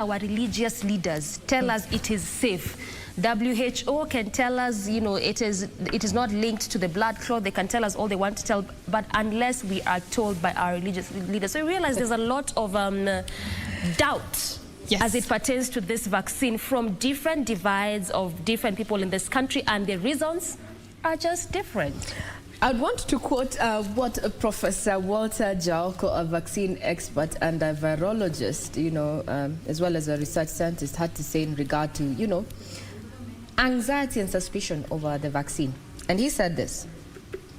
Our religious leaders tell us it is safe. WHO can tell us, you know, it is not linked to the blood clot. They can tell us all they want to tell, but unless we are told by our religious leaders. So we realize there's a lot of doubt. Yes. As it pertains to this vaccine from different divides of different people in this country, and the reasons are just different. I'd want to quote what Professor Walter Jalko, a vaccine expert and a virologist, you know, as well as a research scientist, had to say in regard to, you know, anxiety and suspicion over the vaccine. And he said this,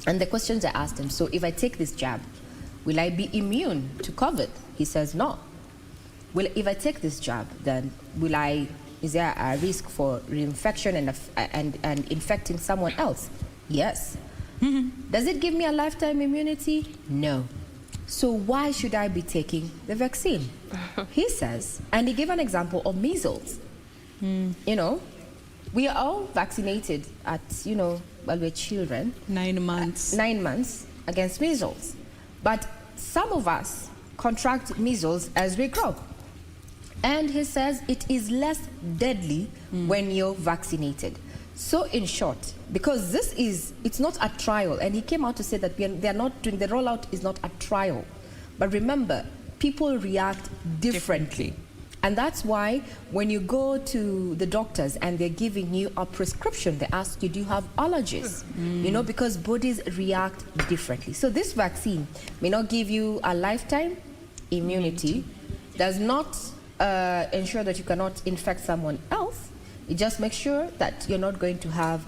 and the questions I asked him, so if I take this jab, will I be immune to COVID? He says no. If I take this jab, then is there a risk for reinfection and infecting someone else? Yes. Does it give me a lifetime immunity? No. So why should I be taking the vaccine? He says, and he gave an example of measles. You know, we are all vaccinated at, you know, while we're children. 9 months. 9 months against measles. But some of us contract measles as we grow. And he says it is less deadly when you're vaccinated. So in short, because it's not a trial, and he came out to say that they're not doing, the rollout is not a trial. But remember, people react differently. And that's why when you go to the doctors and they're giving you a prescription, they ask you, do you have allergies? You know, because bodies react differently. So this vaccine may not give you a lifetime immunity, does not ensure that you cannot infect someone else. It just makes sure that you're not going to have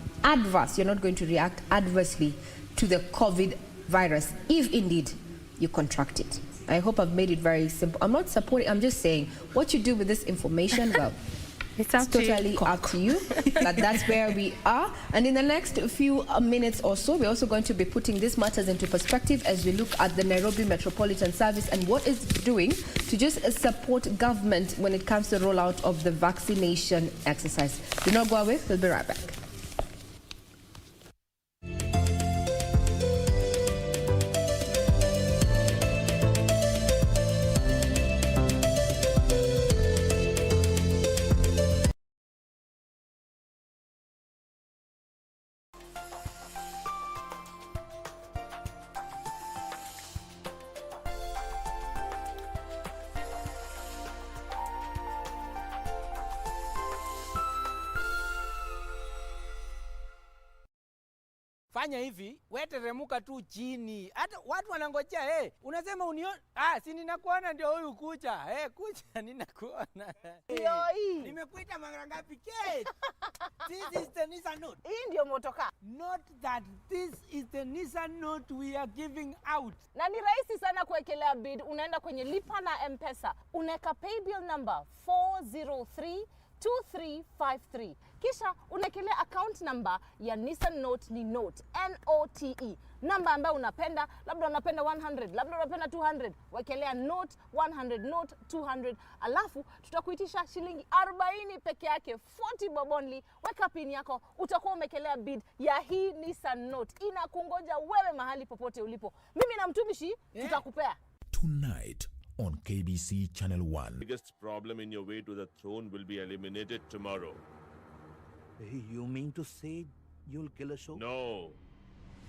you're not going to react adversely to the COVID virus, if indeed you contract it. I hope I've made it very simple. I'm not supporting, I'm just saying what you do with this information, well, it's totally up to you. But that's where we are. And in the next few minutes or so, we're also going to be putting these matters into perspective as we look at the Nairobi Metropolitan Service and what it's doing to just support government when it comes to the rollout of the vaccination exercise. Do not go away. We'll be right back. Fanya hivi, wewe teremuka tu chini. Hata watu wanangojea, unasema unione, si ninakuona ndio huyu kucha. Kucha ninakuona. Hii. Nimekuita mara ngapi Kate? This is the Nissan Note. Hii ndio motoka. Not that this is the Nissan Note we are giving out. Na ni rahisi sana kuwekelea bid. Unaenda kwenye lipa na M-Pesa. Unaweka pay bill number 4032353. Kisha unakelea account number ya Nissan Note ni Note, N-O-T-E. Namba ambayo unapenda, labda unapenda 100, labda unapenda 200. Wekelea Note 100, Note 200. Alafu tutakuitisha shilingi 40 peke yake, 40 bob only. Weka pin yako, utakuwa umekelea bid ya hii Nissan Note. Inakungoja wewe mahali popote ulipo. Mimi na mtumishi tutakupea. Tonight on KBC Channel 1. The biggest problem in your way to the throne will be eliminated tomorrow. You mean to say you'll kill a show? No.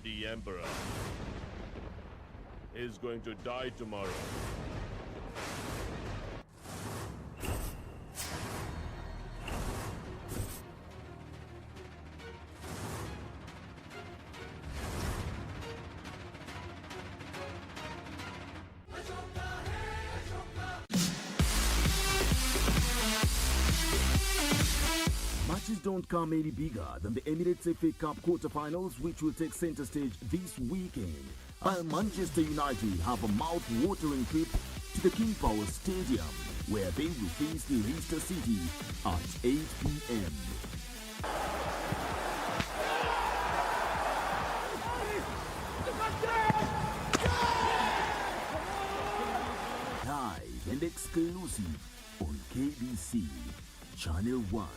The Emperor is going to die tomorrow. Matches don't come any bigger than the Emirates FA Cup quarterfinals, which will take center stage this weekend. While Manchester United have a mouth-watering trip to the King Power Stadium, where they will face Leicester City at 8 p.m. Live and exclusive on KBC Channel 1.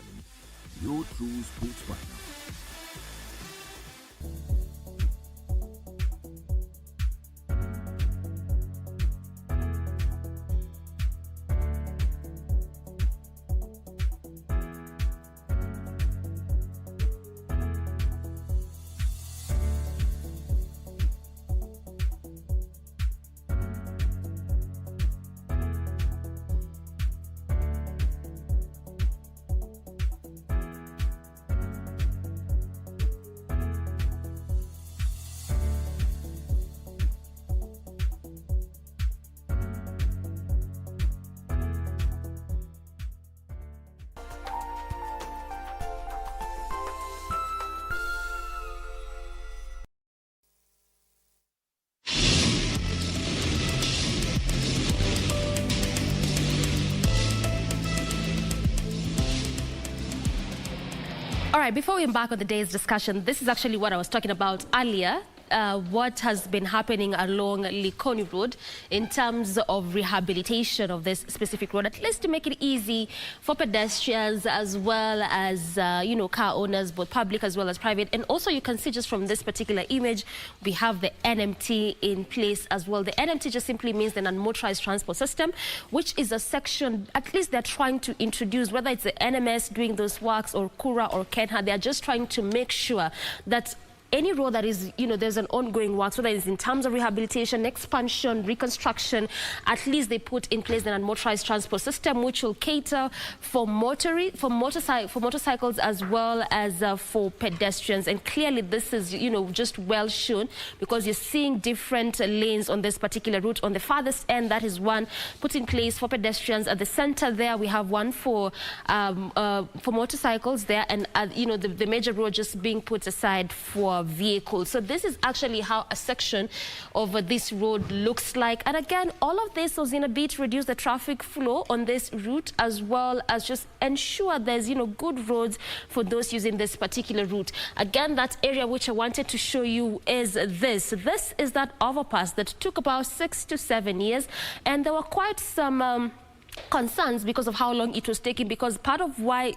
Your true sports partner. All right, before we embark on the day's discussion, this is actually what I was talking about earlier. What has been happening along Likoni Road in terms of rehabilitation of this specific road, at least to make it easy for pedestrians as well as, car owners, both public as well as private. And also you can see just from this particular image, we have the NMT in place as well. The NMT just simply means the non-motorized transport system, which is a section, at least they're trying to introduce, whether it's the NMS doing those works or Kura or Kenha, they're just trying to make sure that any road that is, there's an ongoing work, whether it's in terms of rehabilitation, expansion, reconstruction, at least they put in place an unmotorized transport system which will cater for motorcycles as well as for pedestrians. And clearly this is, just well shown because you're seeing different lanes on this particular route. On the farthest end, that is one put in place for pedestrians. At the center there, we have one for motorcycles there, and the major road just being put aside for vehicles. So this is actually how a section of this road looks like. And again, all of this was in a bid to reduce the traffic flow on this route, as well as just ensure there's, good roads for those using this particular route. Again, that area which I wanted to show you is this. This is that overpass that took about 6 to 7 years, and there were quite some concerns because of how long it was taking, because part of why,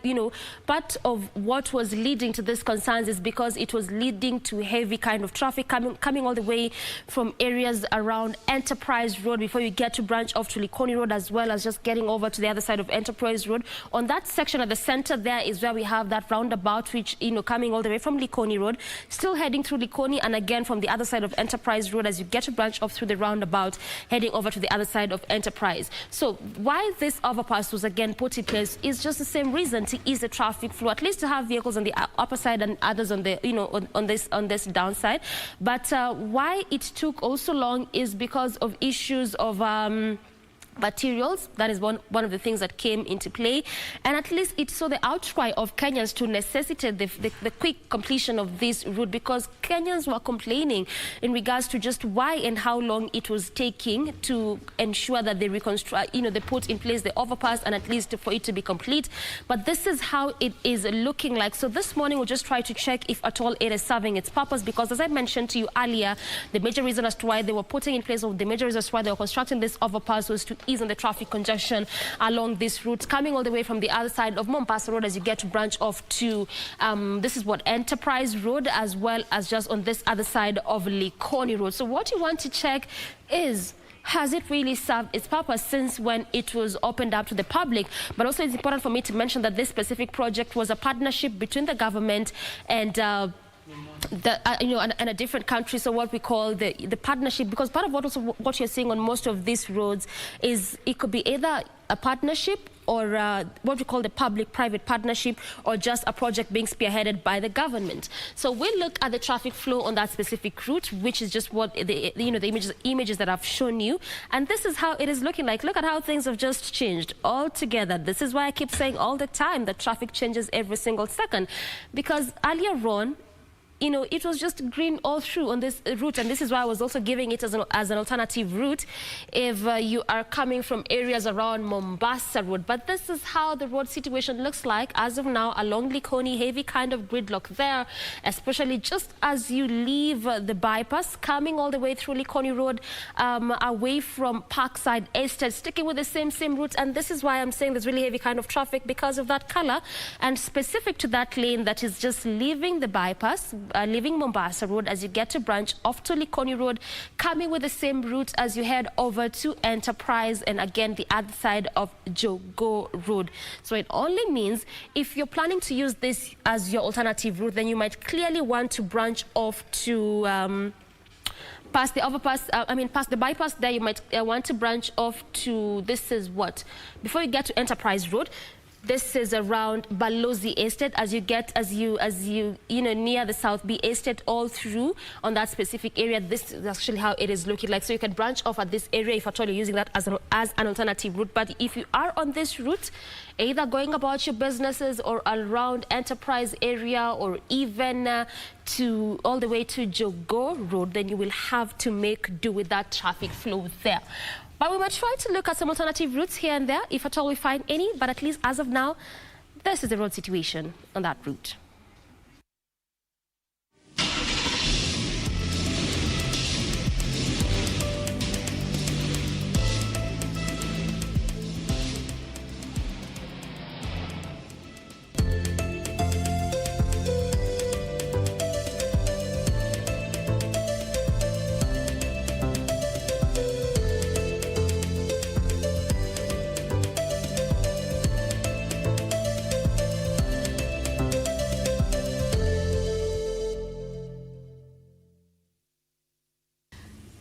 part of what was leading to these concerns is because it was leading to heavy kind of traffic coming all the way from areas around Enterprise Road before you get to branch off to Likoni Road, as well as just getting over to the other side of Enterprise Road. On that section at the center there is where we have that roundabout, which, coming all the way from Likoni Road, still heading through Likoni, and again from the other side of Enterprise Road as you get to branch off through the roundabout, heading over to the other side of Enterprise. So why this overpass was again put in place is just the same reason, to ease the traffic flow, at least to have vehicles on the upper side and others on the on this downside. But why it took also long is because of issues of materials. That is one of the things that came into play, and at least it saw the outcry of Kenyans to necessitate the quick completion of this route, because Kenyans were complaining in regards to just why and how long it was taking to ensure that they reconstruct, they put in place the overpass, and at least for it to be complete. But this is how it is looking like. So this morning we'll just try to check if at all it is serving its purpose, because as I mentioned to you earlier, the major reason as to why they were putting in place, or the major reason as to why they were constructing this overpass, was to ease on the traffic congestion along this route, coming all the way from the other side of Mombasa Road as you get to branch off to this is what Enterprise Road, as well as just on this other side of Likoni Road. So what you want to check is, has it really served its purpose since when it was opened up to the public? But also it's important for me to mention that this specific project was a partnership between the government and and a different country. So what we call the partnership, because part of what you're seeing on most of these roads is it could be either a partnership or what we call the public-private partnership, or just a project being spearheaded by the government. So we'll look at the traffic flow on that specific route, which is just what the images that I've shown you, and this is how it is looking like. Look at how things have just changed altogether. This is why I keep saying all the time that traffic changes every single second, because earlier on, it was just green all through on this route, and this is why I was also giving it as an alternative route if you are coming from areas around Mombasa Road. But this is how the road situation looks like as of now along Likoni. Heavy kind of gridlock there, especially just as you leave the bypass, coming all the way through Likoni Road, away from Parkside Estate, sticking with the same route. And this is why I'm saying there's really heavy kind of traffic, because of that color, and specific to that lane that is just leaving the bypass, leaving Mombasa Road as you get to branch off to Likoni Road, coming with the same route as you head over to Enterprise, and again the other side of Jogo Road. So it only means if you're planning to use this as your alternative route, then you might clearly want to branch off to past the overpass, past the bypass there. You might want to branch off to, this is what, before you get to Enterprise Road, this is around Balozi Estate as you get, near the South B Estate, all through on that specific area. This is actually how it is looking like. So you can branch off at this area if at all you're using that as an alternative route. But if you are on this route, either going about your businesses or around Enterprise area, or even to all the way to Jogo Road, then you will have to make do with that traffic flow there. But we might try to look at some alternative routes here and there, if at all we find any. But at least as of now, this is the road situation on that route.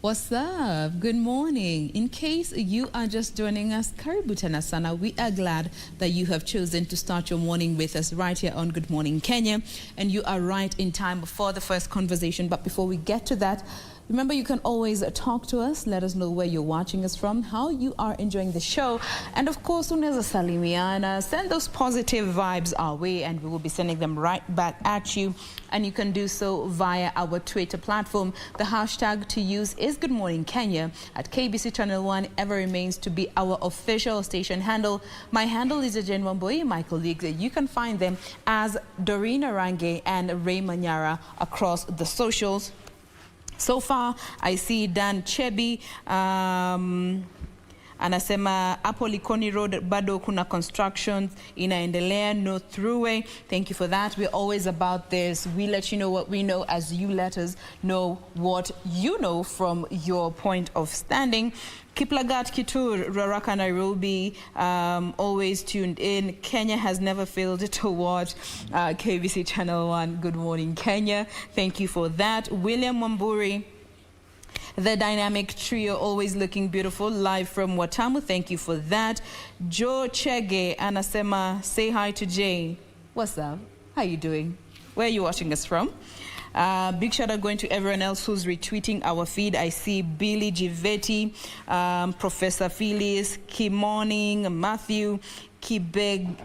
What's up? Good morning. In case you are just joining us, karibu tena sana. We are glad that you have chosen to start your morning with us right here on Good Morning Kenya. And you are right in time for the first conversation. But before we get to that, remember, you can always talk to us. Let us know where you're watching us from, how you are enjoying the show. And of course, unaweza salimiana, send those positive vibes our way, and we will be sending them right back at you. And you can do so via our Twitter platform. The hashtag to use is Good Morning Kenya. At KBC Channel 1 ever remains to be our official station handle. My handle is Jane Wamboi, my colleagues. You can find them as Doreen Arange and Ray Manyara across the socials. So far, I see Dan Chebi, anasema hapo Likoni Road bado kuna constructions inaendelea, no throughway. Thank you for that. We're always about this. We let you know what we know as you let us know what you know from your point of standing. Kiplagat Kitur, Raraka, Nairobi, always tuned in. Kenya has never failed to watch KBC Channel 1 Good Morning Kenya. Thank you for that. William Wamburi, the dynamic trio, always looking beautiful, live from Watamu. Thank you for that. Joe Chege, anasema, say hi to Jay. What's up? How you doing? Where are you watching us from? Big shout out going to everyone else who's retweeting our feed. I see Billy Givetti, Professor Phyllis, Morning, Matthew, Kibegeoff,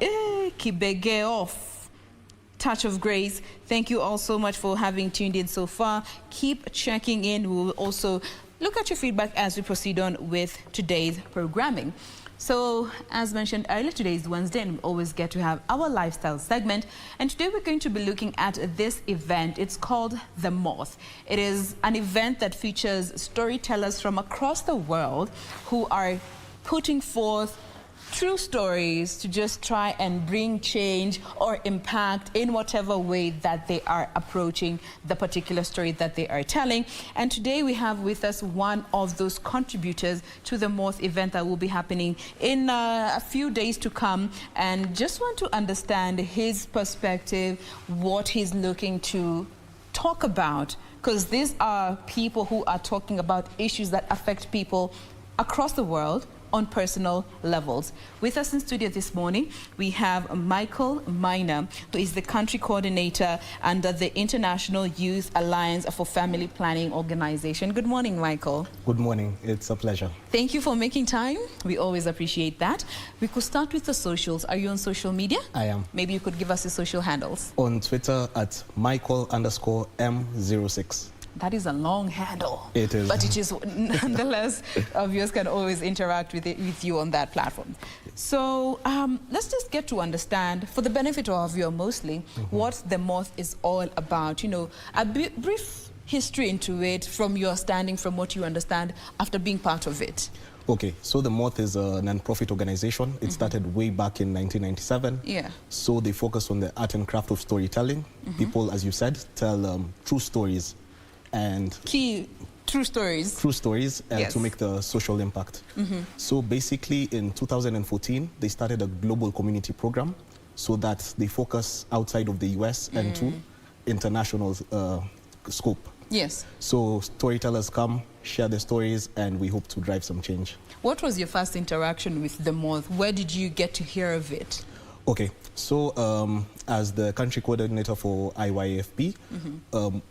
Touch of Grace. Thank you all so much for having tuned in so far. Keep checking in. We will also look at your feedback as we proceed on with today's programming. So, as mentioned earlier, today is Wednesday and we always get to have our lifestyle segment. And today we're going to be looking at this event. It's called The Moth. It is an event that features storytellers from across the world who are putting forth true stories to just try and bring change or impact in whatever way that they are approaching the particular story that they are telling. And today we have with us one of those contributors to the Moth event that will be happening in a few days to come, and just want to understand his perspective, what he's looking to talk about, because these are people who are talking about issues that affect people across the world on personal levels. With us in studio this morning, we have Michael Minor, who is the country coordinator under the International Youth Alliance for Family Planning Organization. Good morning, Michael. Good morning. It's a pleasure. Thank you for making time. We always appreciate that. We could start with the socials. Are you on social media? I am. Maybe you could give us your social handles. On Twitter at Michael_M06. That is a long handle. It is. But it is nonetheless, our viewers can always interact with you on that platform. So let's just get to understand, for the benefit of our viewer mostly, what the Moth is all about. You know, a brief history into it from your standing, from what you understand after being part of it. Okay, so the Moth is a non-profit organization. It started way back in 1997. Yeah. So they focus on the art and craft of storytelling. People, as you said, tell true stories. And true stories yes, to make the social impact. So basically in 2014 they started a global community program so that they focus outside of the US and to international scope. Yes. So storytellers come, share their stories, and we hope to drive some change. What was your first interaction with the Moth? Where did you get to hear of it? Okay, so as the country coordinator for IYFP,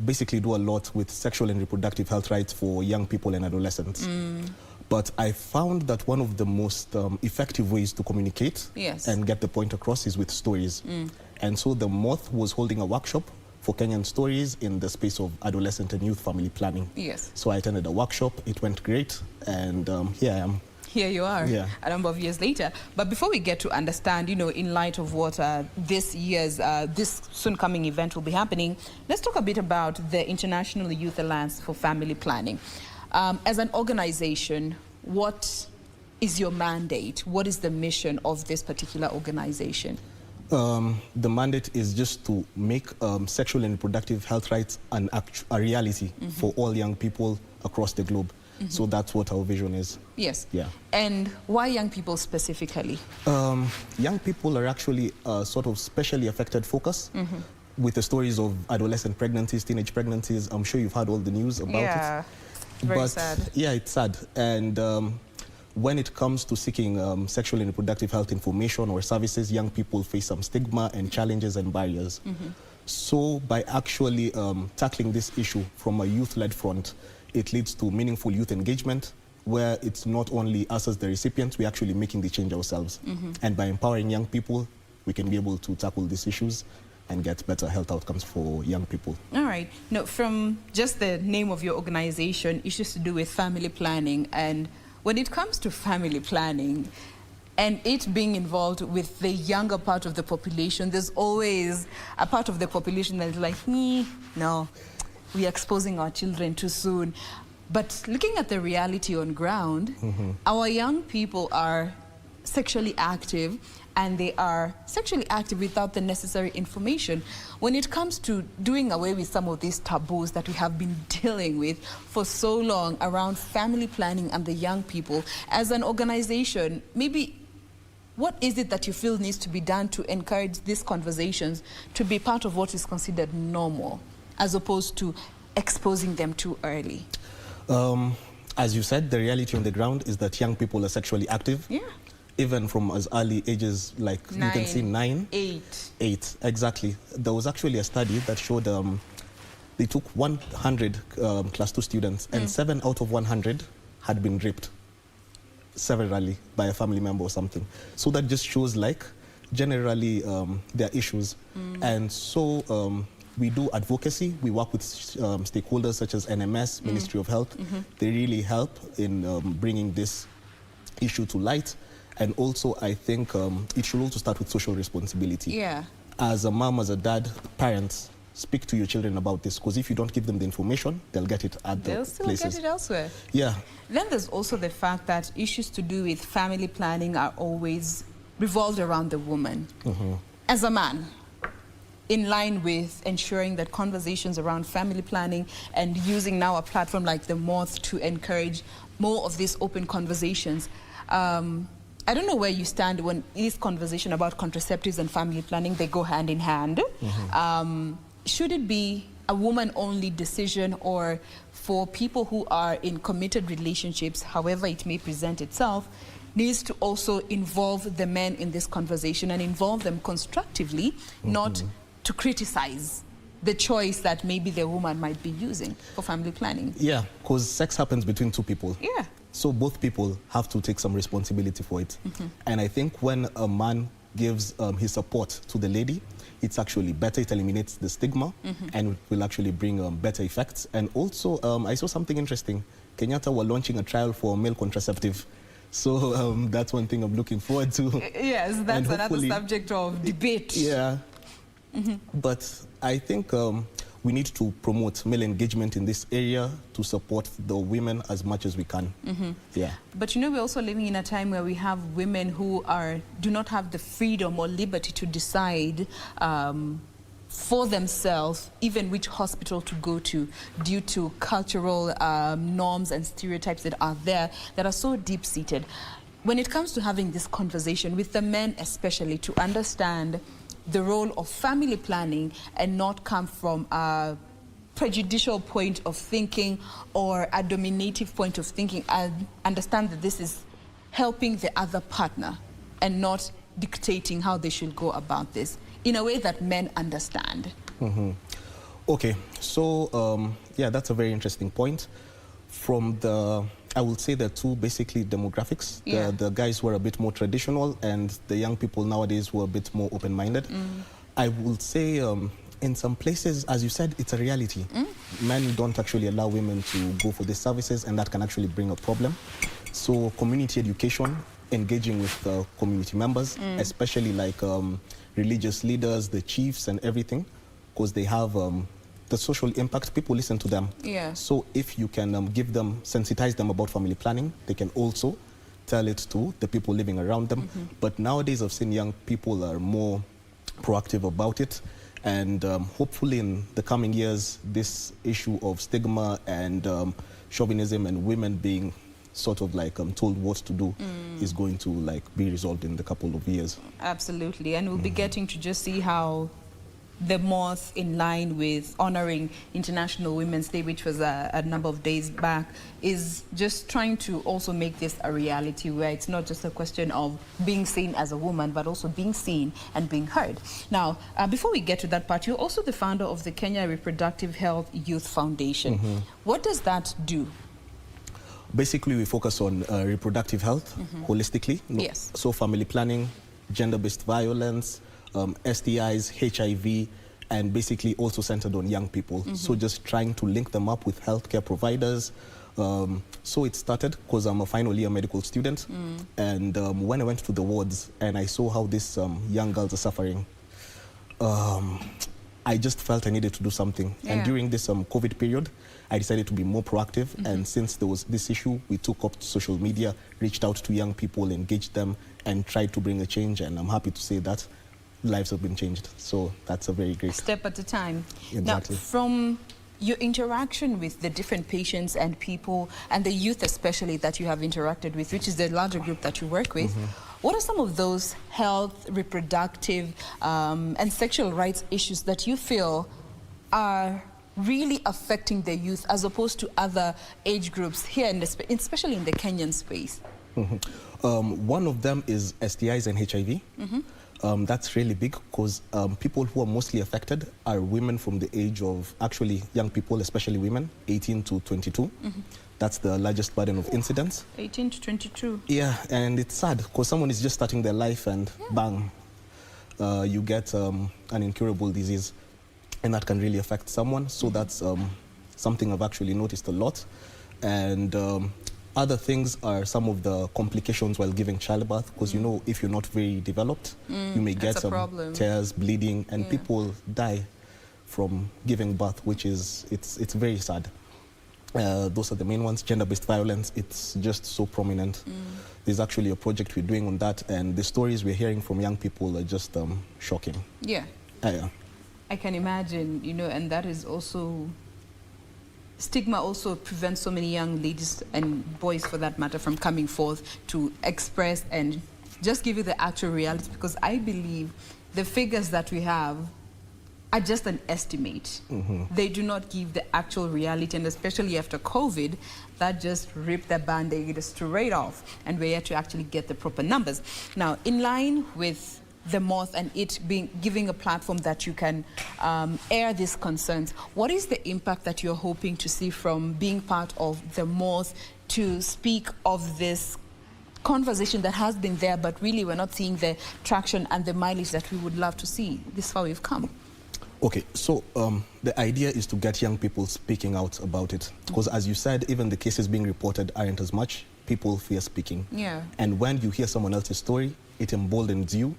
basically do a lot with sexual and reproductive health rights for young people and adolescents. But I found that one of the most effective ways to communicate and get the point across is with stories. And so the Moth was holding a workshop for Kenyan stories in the space of adolescent and youth family planning. Yes. So I attended a workshop, it went great, and here I am. Here you are, yeah, a number of years later. But before we get to understand, you know, in light of what this year's, this soon coming event will be happening, let's talk a bit about the International Youth Alliance for Family Planning. As an organization, what is your mandate? What is the mission of this particular organization? The mandate is just to make sexual and reproductive health rights a reality for all young people across the globe. So that's what our vision is. Yes. Yeah. And why young people specifically? Young people are actually sort of specially affected focus with the stories of adolescent pregnancies, teenage pregnancies. I'm sure you've heard all the news about it. Very sad. Yeah, it's sad. And when it comes to seeking sexual and reproductive health information or services, young people face some stigma and challenges and barriers. So by actually tackling this issue from a youth-led front, it leads to meaningful youth engagement, where it's not only us as the recipients, we're actually making the change ourselves. And by empowering young people, we can be able to tackle these issues and get better health outcomes for young people. All right. Now, from just the name of your organization, issues to do with family planning. And when it comes to family planning and it being involved with the younger part of the population, there's always a part of the population that is like, no, we're exposing our children too soon. But looking at the reality on ground, our young people are sexually active, and they are sexually active without the necessary information. When it comes to doing away with some of these taboos that we have been dealing with for so long around family planning and the young people, as an organization, maybe what is it that you feel needs to be done to encourage these conversations to be part of what is considered normal, as opposed to exposing them too early? As you said, the reality on the ground is that young people are sexually active. Yeah. Even from as early ages, like you can see 9, 8, exactly. There was actually a study that showed they took 100 class 2 students, and 7 out of 100 had been raped severally by a family member or something. So that just shows, like, generally there are issues. And so we do advocacy. We work with stakeholders such as NMS, Ministry of Health. They really help in bringing this issue to light. And also, I think it should also start with social responsibility. Yeah. As a mom, as a dad, parents, speak to your children about this, because if you don't give them the information, they'll get it at the They'll still places. get it elsewhere. Yeah. Then there's also the fact that issues to do with family planning are always revolved around the woman. As a man, in line with ensuring that conversations around family planning and using now a platform like the Moth to encourage more of these open conversations, I don't know where you stand when this conversation about contraceptives and family planning, they go hand in hand. Should it be a woman-only decision, or for people who are in committed relationships, however it may present itself, needs to also involve the men in this conversation and involve them constructively, not to criticize the choice that maybe the woman might be using for family planning? Yeah, because sex happens between two people. Yeah. So both people have to take some responsibility for it. And I think when a man gives his support to the lady, it's actually better. It eliminates the stigma and it will actually bring better effects. And also, I saw something interesting. Kenyatta were launching a trial for male contraceptive. So that's one thing I'm looking forward to. Yes, that's another subject of debate. Yeah. But I think we need to promote male engagement in this area to support the women as much as we can. Yeah. But you know, we're also living in a time where we have women who do not have the freedom or liberty to decide for themselves even which hospital to go to, due to cultural norms and stereotypes that are there that are so deep-seated. When it comes to having this conversation with the men especially, to understand the role of family planning and not come from a prejudicial point of thinking or a dominative point of thinking, and understand that this is helping the other partner and not dictating how they should go about this in a way that men understand. Okay, so yeah, that's a very interesting point. From I would say there are two basically demographics. Yeah. The guys who are a bit more traditional and the young people nowadays who are a bit more open-minded. I would say in some places, as you said, it's a reality. Men don't actually allow women to go for these services, and that can actually bring a problem. So community education, engaging with community members, especially like religious leaders, the chiefs and everything, because they have the social impact, people listen to them. Yeah. So if you can sensitize them about family planning, they can also tell it to the people living around them. But nowadays I've seen young people are more proactive about it. And hopefully in the coming years, this issue of stigma and chauvinism and women being sort of like told what to do is going to like be resolved in the couple of years. Absolutely. And we'll be getting to just see how the Moth, in line with honoring International Women's Day, which was a number of days back, is just trying to also make this a reality where it's not just a question of being seen as a woman, but also being seen and being heard. Now, before we get to that part, you're also the founder of the Kenya Reproductive Health Youth Foundation. What does that do? Basically, we focus on reproductive health holistically. Yes. So family planning, gender-based violence, STIs, HIV, and basically also centered on young people. So just trying to link them up with healthcare providers. So it started because I'm a final year medical student. And when I went to the wards and I saw how these young girls are suffering, I just felt I needed to do something. Yeah. And during this COVID period, I decided to be more proactive. And since there was this issue, we took up social media, reached out to young people, engaged them, and tried to bring a change. And I'm happy to say that lives have been changed. So that's a very great step at a time. Exactly. Now, from your interaction with the different patients and people, and the youth especially that you have interacted with, which is the larger group that you work with, what are some of those health, reproductive, and sexual rights issues that you feel are really affecting the youth as opposed to other age groups here, especially in the Kenyan space? One of them is STIs and HIV. That's really big because people who are mostly affected are women from the age of, actually young people, especially women, 18 to 22. That's the largest burden of incidents. 18 to 22. Yeah, and it's sad because someone is just starting their life and bang, you get an incurable disease, and that can really affect someone. So that's something I've actually noticed a lot. And other things are some of the complications while giving childbirth, because you know, if you're not very developed, you may get some tears, bleeding, and people die from giving birth, which is, it's very sad. Those are the main ones. Gender-based violence, it's just so prominent. There's actually a project we're doing on that, and the stories we're hearing from young people are just shocking. Yeah. Yeah. I can imagine, you know, and that is also... Stigma also prevents so many young ladies and boys, for that matter, from coming forth to express and just give you the actual reality, because I believe the figures that we have are just an estimate. They do not give the actual reality, and especially after COVID, that just ripped the band-aid straight off, and we're yet to actually get the proper numbers. Now, in line with the Moth and it giving a platform that you can air these concerns, what is the impact that you're hoping to see from being part of the Moth to speak of this conversation that has been there, but really we're not seeing the traction and the mileage that we would love to see? This far we've come. Okay, so the idea is to get young people speaking out about it, because as you said, even the cases being reported aren't as much. People fear speaking. Yeah. And when you hear someone else's story, it emboldens you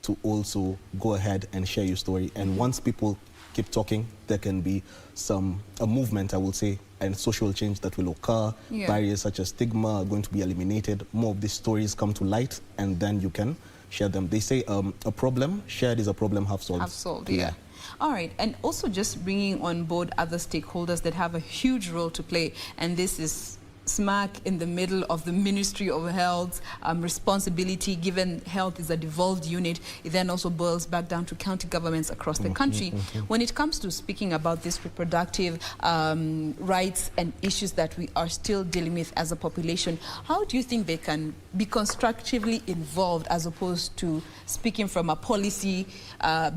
to also go ahead and share your story. And once people keep talking, there can be a movement, I will say, and social change that will occur. Yeah. Barriers such as stigma are going to be eliminated. More of these stories come to light, and then you can share them. They say a problem shared is a problem half solved. Half solved, yeah. All right, and also just bringing on board other stakeholders that have a huge role to play, and this is smack in the middle of the Ministry of Health responsibility, given health is a devolved unit. It then also boils back down to county governments across the country. When it comes to speaking about these reproductive rights and issues that we are still dealing with as a population, how do you think they can be constructively involved as opposed to speaking from a policy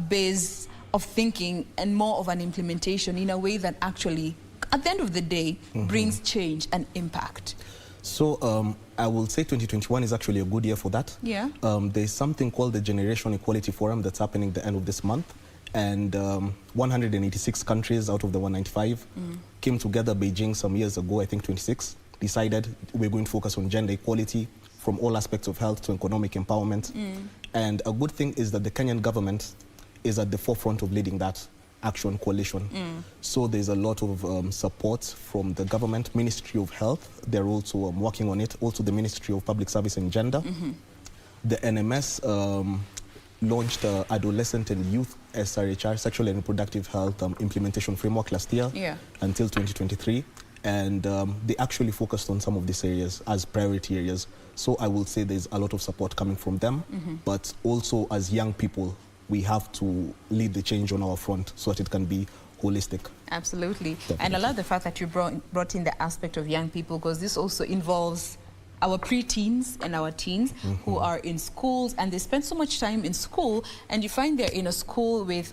base of thinking and more of an implementation in a way that actually, at the end of the day, brings change and impact? So I will say 2021 is actually a good year for that. Yeah. There's something called the Generation Equality Forum that's happening at the end of this month. And 186 countries out of the 195 came together Beijing some years ago, I think 26, decided we're going to focus on gender equality from all aspects of health to economic empowerment. And a good thing is that the Kenyan government is at the forefront of leading that action coalition. So there's a lot of support from the government, Ministry of Health. They're also working on it. Also the Ministry of Public Service and Gender. The NMS launched Adolescent and Youth SRHR, Sexual and Reproductive Health Implementation Framework last year until 2023. And they actually focused on some of these areas as priority areas. So I will say there's a lot of support coming from them, but also as young people, we have to lead the change on our front so that it can be holistic. Absolutely. Definitely. And I love the fact that you brought in the aspect of young people, because this also involves our preteens and our teens who are in schools, and they spend so much time in school, and you find they're in a school with,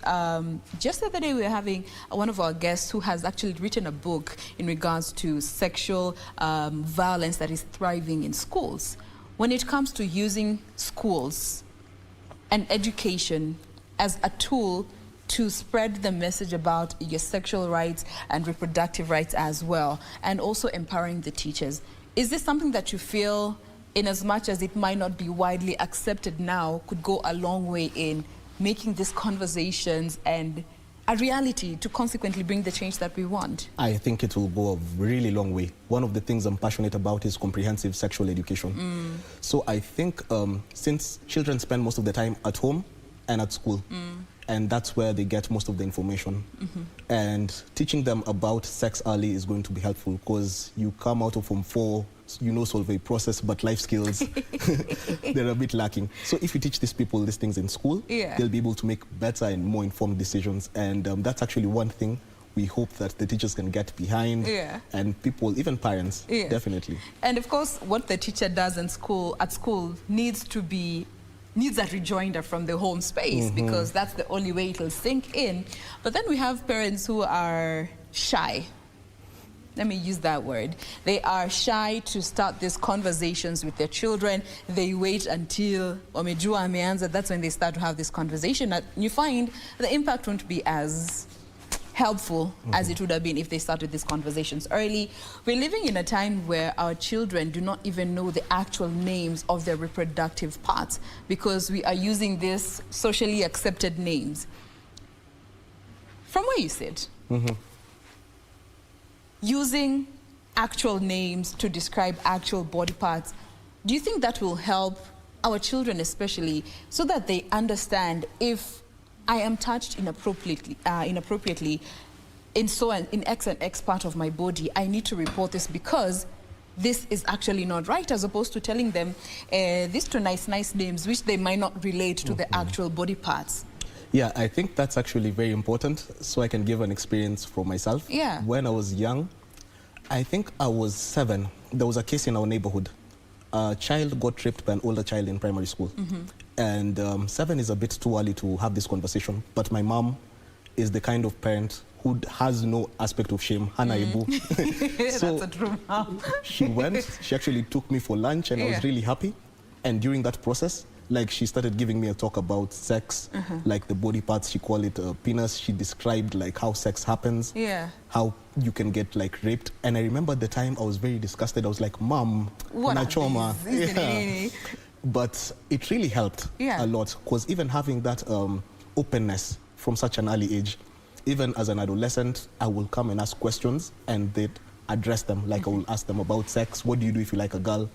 just the other day we were having one of our guests who has actually written a book in regards to sexual violence that is thriving in schools. When it comes to using schools and education as a tool to spread the message about your sexual rights and reproductive rights as well, and also empowering the teachers. Is this something that you feel, in as much as it might not be widely accepted now, could go a long way in making these conversations and a reality to consequently bring the change that we want? I think it will go a really long way. One of the things I'm passionate about is comprehensive sexual education. So I think since children spend most of the time at home and at school, and that's where they get most of the information. And teaching them about sex early is going to be helpful, because you come out of Form 4, you know, solve a process, but life skills, they're a bit lacking. So if you teach these people these things in school, they'll be able to make better and more informed decisions. And that's actually one thing we hope that the teachers can get behind, and people, even parents, definitely. And of course, what the teacher does at school needs a rejoinder from the home space, because that's the only way it'll sink in. But then we have parents who are shy. Let me use that word. They are shy to start these conversations with their children. They wait until wamejua ameanza, that's when they start to have this conversation. And you find the impact won't be as helpful as it would have been if they started these conversations early. We're living in a time where our children do not even know the actual names of their reproductive parts, because we are using these socially accepted names. From where you sit, using actual names to describe actual body parts, do you think that will help our children especially, so that they understand, if I am touched inappropriately in X and X part of my body, I need to report this because this is actually not right, as opposed to telling them these two nice names which they might not relate to the actual body parts? Yeah, I think that's actually very important. So I can give an experience from myself. Yeah. When I was young, I think I was 7. There was a case in our neighborhood. A child got raped by an older child in primary school. And 7 is a bit too early to have this conversation. But my mom is the kind of parent who has no aspect of shame. Hana Ibu. So that's a true mom. she actually took me for lunch, and I was really happy. And during that process, like, she started giving me a talk about sex, like the body parts. She called it penis. She described like how sex happens, how you can get like raped. And I remember at the time I was very disgusted. I was like, Mom, what trauma. But it really helped a lot, because even having that openness from such an early age, even as an adolescent, I will come and ask questions, and they'd address them. Like, I will ask them about sex. What do you do if you like a girl?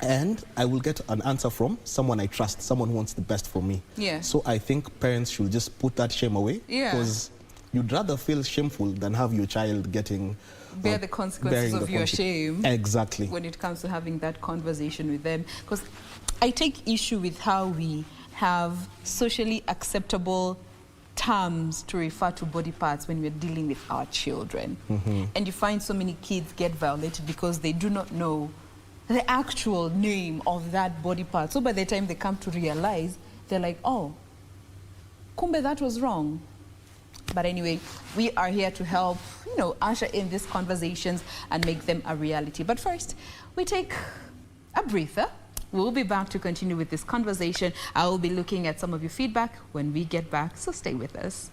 And I will get an answer from someone I trust, someone who wants the best for me. So I think parents should just put that shame away, because you'd rather feel shameful than have your child getting bear the consequences of your shame. Exactly. When it comes to having that conversation with them. Because I take issue with how we have socially acceptable terms to refer to body parts when we're dealing with our children. And you find so many kids get violated because they do not know the actual name of that body part. So by the time they come to realize, they're like, oh, kumbe, that was wrong. But anyway, we are here to help, usher in these conversations and make them a reality. But first, we take a breather. We'll be back to continue with this conversation. I will be looking at some of your feedback when we get back, so stay with us.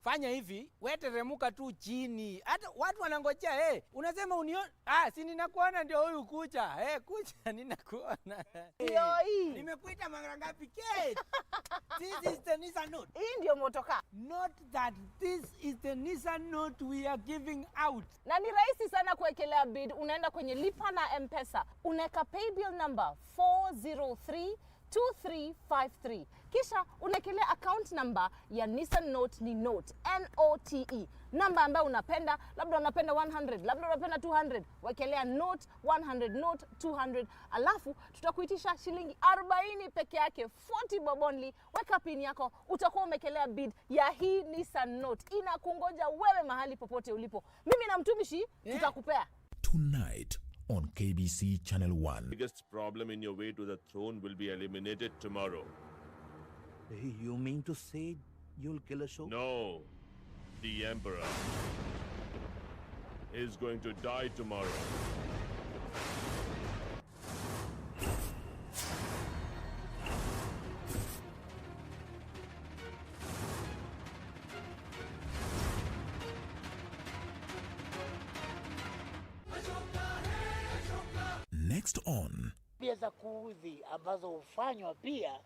fanya hivi, wewe teremuka tu chini. Hata watu wanangojea, unasema unione. Si ninakuona ndio huyu kucha. Kucha ninakuona. Yoi. Nimekuita mara ngapi Kate? This is the Nissan Note. Hii ndio motoka. Not that this is the Nissan Note we are giving out. Na ni rahisi sana kuwekelea bid. Unaenda kwenye lipa na M-Pesa. Unaweka paybill number 4032353. Kisha unakelea account number ya Nissan Note ni Note, N-O-T-E. Namba ambayo unapenda, labda unapenda 100, labda unapenda 200. Wekelea Note 100, Note 200. Alafu tutakuitisha shilingi 40 peke yake, 40 bob only. Weka pin yako, utakuwa umekelea bid ya hii Nissan Note. Inakungoja wewe mahali popote ulipo. Mimi na mtumishi tutakupea. Tonight on KBC Channel 1. The biggest problem in your way to the throne will be eliminated tomorrow. You mean to say you'll kill a show? No. The Emperor is going to die tomorrow. Next on. Tabia za kuudhi ambazo hufanywa pia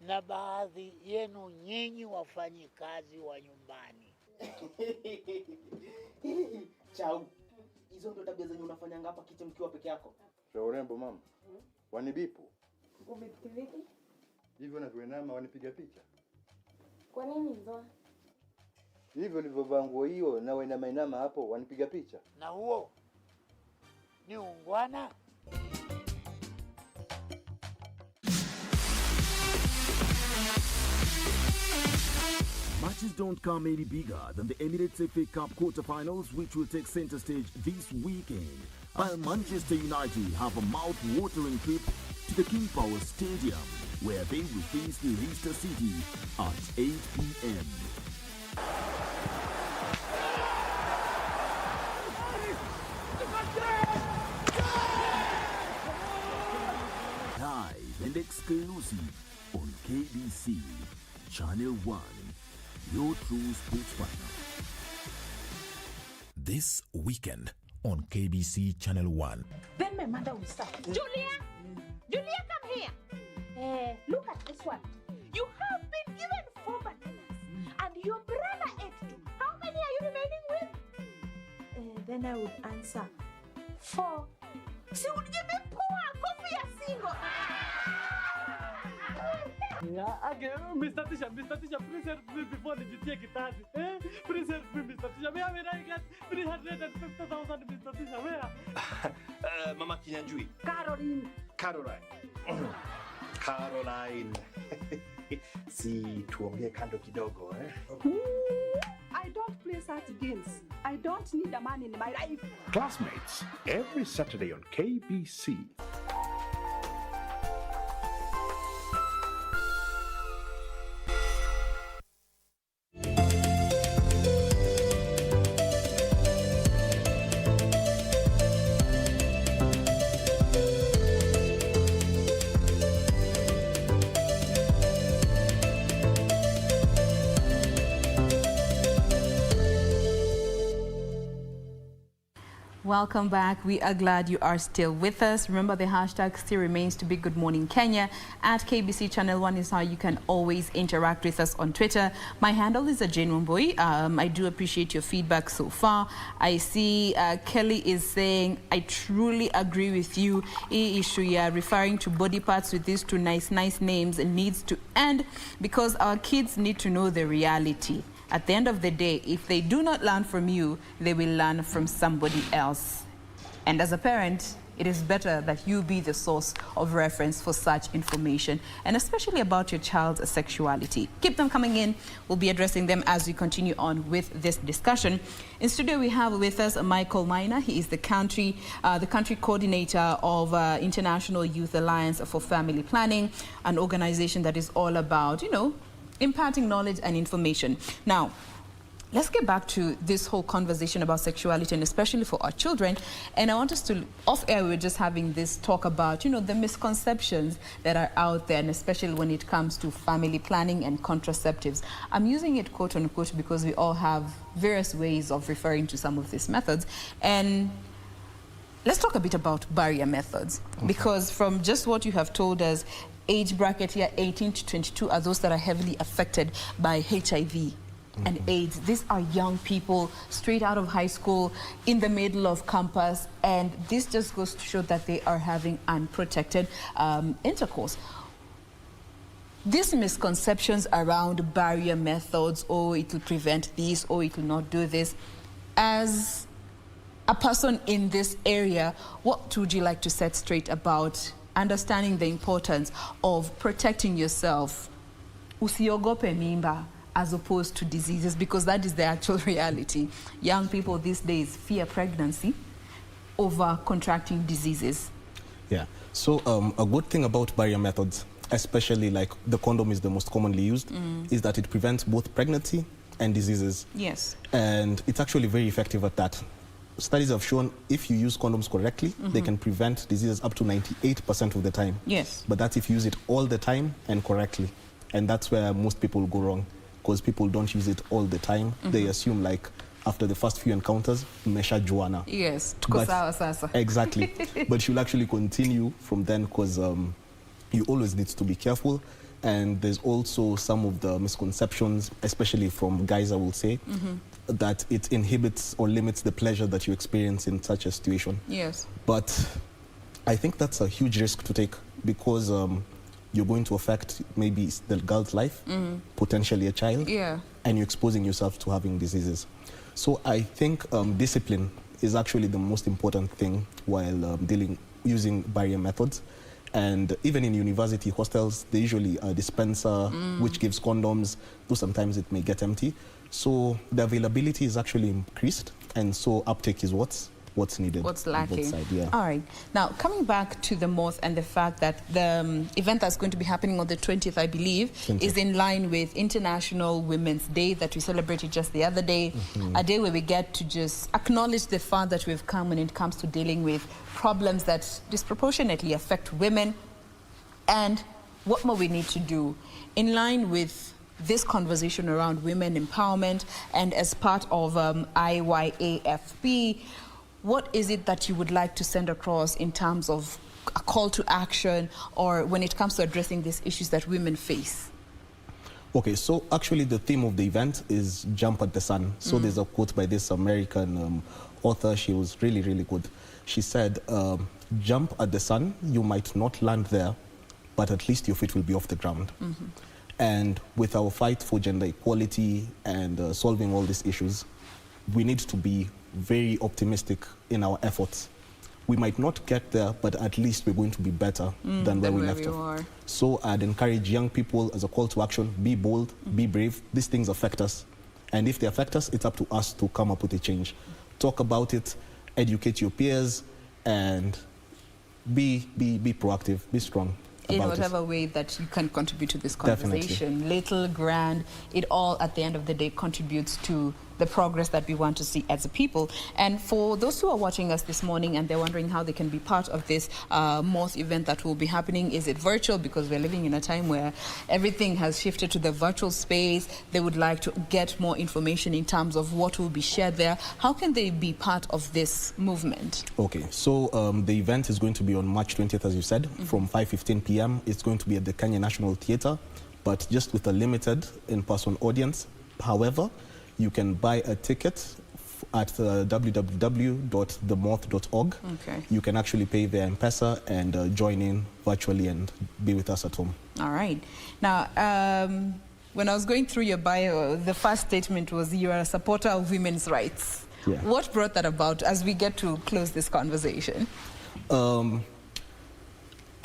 na baadhi yenu nyinyi wafanyikazi wa nyumbani. Chau. Hizo ndo tabia zenye unafanyanga hapa kiche mkiwa peke yako. Urembo mama. Wanibipu. Ubipu vipi? Hivyo na kuinama wanipiga picha. Kwa nini hivyo? Hivyo ulivyovaa nguo hiyo na wainama hapo wanipiga picha. Na huo ni ungwana. Matches don't come any bigger than the Emirates FA Cup quarter-finals, which will take center stage this weekend. While Manchester United have a mouth-watering trip to the King Power Stadium, where they will face Leicester City at 8 p.m. Live and exclusive on KBC Channel 1. Your true sports partner. This weekend on KBC Channel 1. Then my mother will start. Julia! Julia, come here. Look at this one. You have been given 4 bananas and your brother ate 2. How many are you remaining with? Then I would answer 4. She would give me poor coffee a single. Mr. Tisha, please help me before Nijitie Kitati. Please help me, Mr. Tisha. Where will I get 350,000, Mr. Tisha? Where? Mama Kinyanjui. Caroline. Caroline. Si tuongee kando kidogo, I don't play such games. I don't need a man in my life. Classmates, every Saturday on KBC. Welcome back. We are glad you are still with us. Remember, the hashtag still remains to be Good Morning Kenya. At KBC Channel 1 is how you can always interact with us on Twitter. My handle is Jane Wambui. I do appreciate your feedback so far. I see Kelly is saying, I truly agree with you. Issue, yeah, referring to body parts with these 2 nice names needs to end because our kids need to know the reality. At the end of the day, if they do not learn from you, they will learn from somebody else. And as a parent, it is better that you be the source of reference for such information, and especially about your child's sexuality. Keep them coming in. We'll be addressing them as we continue on with this discussion. In studio, we have with us Michael Minor. He is the country coordinator of International Youth Alliance for Family Planning, an organization that is all about, imparting knowledge and information. Now, let's get back to this whole conversation about sexuality, and especially for our children. And I want us to, off air, we're just having this talk about, you know, the misconceptions that are out there, and especially when it comes to family planning and contraceptives. I'm using it quote unquote because we all have various ways of referring to some of these methods. And let's talk a bit about barrier methods, because from just what you have told us, age bracket here, 18 to 22, are those that are heavily affected by HIV and AIDS. These are young people straight out of high school, in the middle of campus, and this just goes to show that they are having unprotected intercourse. These misconceptions around barrier methods, oh, it will prevent this, or it will not do this. As a person in this area, what would you like to set straight about understanding the importance of protecting yourself? Usiogope mimba, as opposed to diseases, because that is the actual reality. Young people these days fear pregnancy over contracting diseases. Yeah, so a good thing about barrier methods, especially like the condom is the most commonly used, is that it prevents both pregnancy and diseases. Yes. And it's actually very effective at that. Studies have shown if you use condoms correctly, they can prevent diseases up to 98% of the time. Yes. But that's if you use it all the time and correctly. And that's where most people go wrong, because people don't use it all the time. They assume like after the first few encounters, mesha juana. Yes, tuko sawa sasa. Exactly. But you'll actually continue from then, because you always need to be careful. And there's also some of the misconceptions, especially from guys, I will say, that it inhibits or limits the pleasure that you experience in such a situation. Yes. But I think that's a huge risk to take, because you're going to affect maybe the girl's life, potentially a child, and you're exposing yourself to having diseases. So I think discipline is actually the most important thing while using barrier methods. And even in university hostels, they usually a dispenser which gives condoms, though sometimes it may get empty. So the availability is actually increased, and so uptake is what's needed. What's lacking. On both sides, yeah. All right. Now, coming back to the moth and the fact that the event that's going to be happening on the 20th, I believe, is in line with International Women's Day that we celebrated just the other day, a day where we get to just acknowledge the fact that we've come when it comes to dealing with problems that disproportionately affect women, and what more we need to do in line with this conversation around women empowerment. And as part of IYAFP, what is it that you would like to send across in terms of a call to action, or when it comes to addressing these issues that women face? Okay, so actually the theme of the event is Jump at the Sun. So there's a quote by this American author. She was really, really good. She said, jump at the sun, you might not land there, but at least your feet will be off the ground. And with our fight for gender equality and solving all these issues, we need to be very optimistic in our efforts. We might not get there, but at least we're going to be better than where we left off. So I'd encourage young people as a call to action, be bold, be brave. These things affect us. And if they affect us, it's up to us to come up with a change. Talk about it, educate your peers, and be proactive, be strong. In whatever way that you can contribute to this conversation. Definitely. Little, grand, it all at the end of the day contributes to the progress that we want to see as a people. And for those who are watching us this morning and they're wondering how they can be part of this moth event that will be happening, is it virtual? Because we're living in a time where everything has shifted to the virtual space. They would like to get more information in terms of what will be shared there. How can they be part of this movement? Okay, so the event is going to be on March 20th, as you said, from 5:15 p.m. It's going to be at the Kenya National Theatre, but just with a limited in-person audience. However, you can buy a ticket at www.themoth.org. Okay. You can actually pay via M-Pesa and join in virtually and be with us at home. All right. Now, when I was going through your bio, the first statement was you are a supporter of women's rights. Yeah. What brought that about as we get to close this conversation? I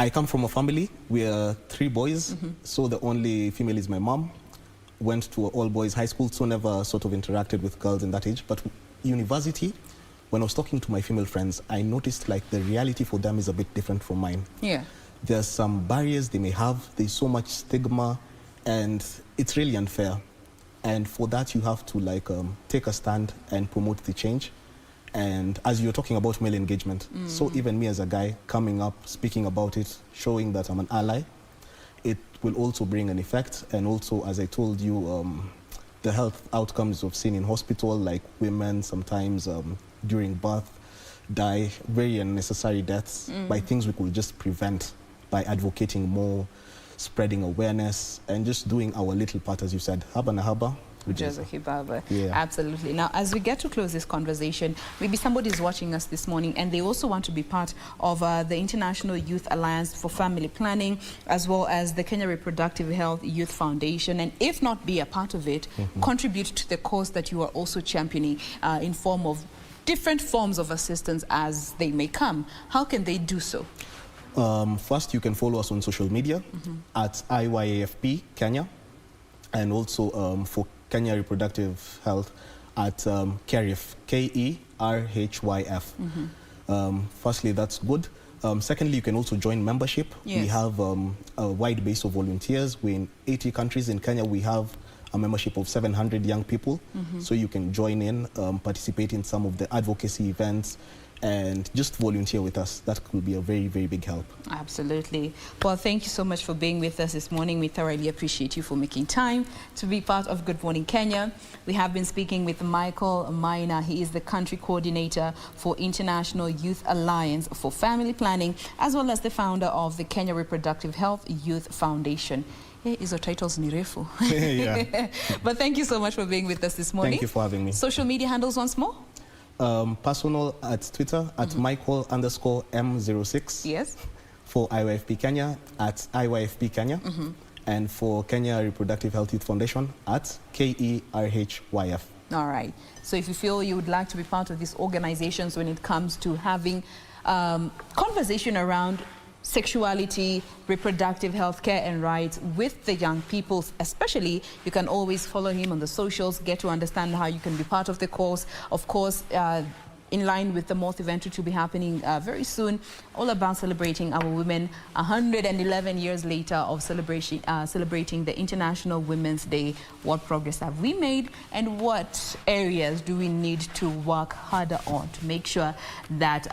come from a family. We are 3 boys, so the only female is my mom. Went to an all-boys high school, so never sort of interacted with girls in that age. But university, when I was talking to my female friends, I noticed like the reality for them is a bit different from mine. Yeah. There's some barriers they may have. There's so much stigma, and it's really unfair. And for that, you have to take a stand and promote the change. And as you're talking about male engagement, so even me as a guy coming up, speaking about it, showing that I'm an ally, it will also bring an effect. And also, as I told you, the health outcomes of seen in hospital, like women sometimes during birth die, very unnecessary deaths, by things we could just prevent by advocating more, spreading awareness, and just doing our little part, as you said, haba na haba. Yeah. Absolutely. Now, as we get to close this conversation, maybe somebody's watching us this morning and they also want to be part of the International Youth Alliance for Family Planning, as well as the Kenya Reproductive Health Youth Foundation, and if not be a part of it, contribute to the cause that you are also championing in form of different forms of assistance as they may come. How can they do so? First, you can follow us on social media at IYAFP Kenya, and also for Kenya Reproductive Health at KERHYF, KERHYF. Firstly, that's good. Secondly, you can also join membership. Yes. We have a wide base of volunteers. We're in 80 countries. In Kenya, we have a membership of 700 young people. So you can join in, participate in some of the advocacy events, and just volunteer with us. That could be a very, very big help. Absolutely. Well, thank you so much for being with us this morning. We thoroughly appreciate you for making time to be part of Good Morning Kenya. We have been speaking with Michael Maina. He is the country coordinator for International Youth Alliance for Family Planning, as well as the founder of the Kenya Reproductive Health Youth Foundation. Hizo titles ni refu. Yeah. But thank you so much for being with us this morning. Thank you for having me. Social media handles once more? Personal at Twitter at Michael_M06. Yes. For IYFP Kenya at IYFP Kenya. And for Kenya Reproductive Health Youth Foundation at KERHYF. All right. So if you feel you would like to be part of these organizations when it comes to having conversation around sexuality, reproductive health care and rights with the young people especially, you can always follow him on the socials, get to understand how you can be part of the cause. Of course, in line with the Moth event, which will be happening very soon, all about celebrating our women 111 years later of celebrating the International Women's Day. What progress have we made, and what areas do we need to work harder on to make sure that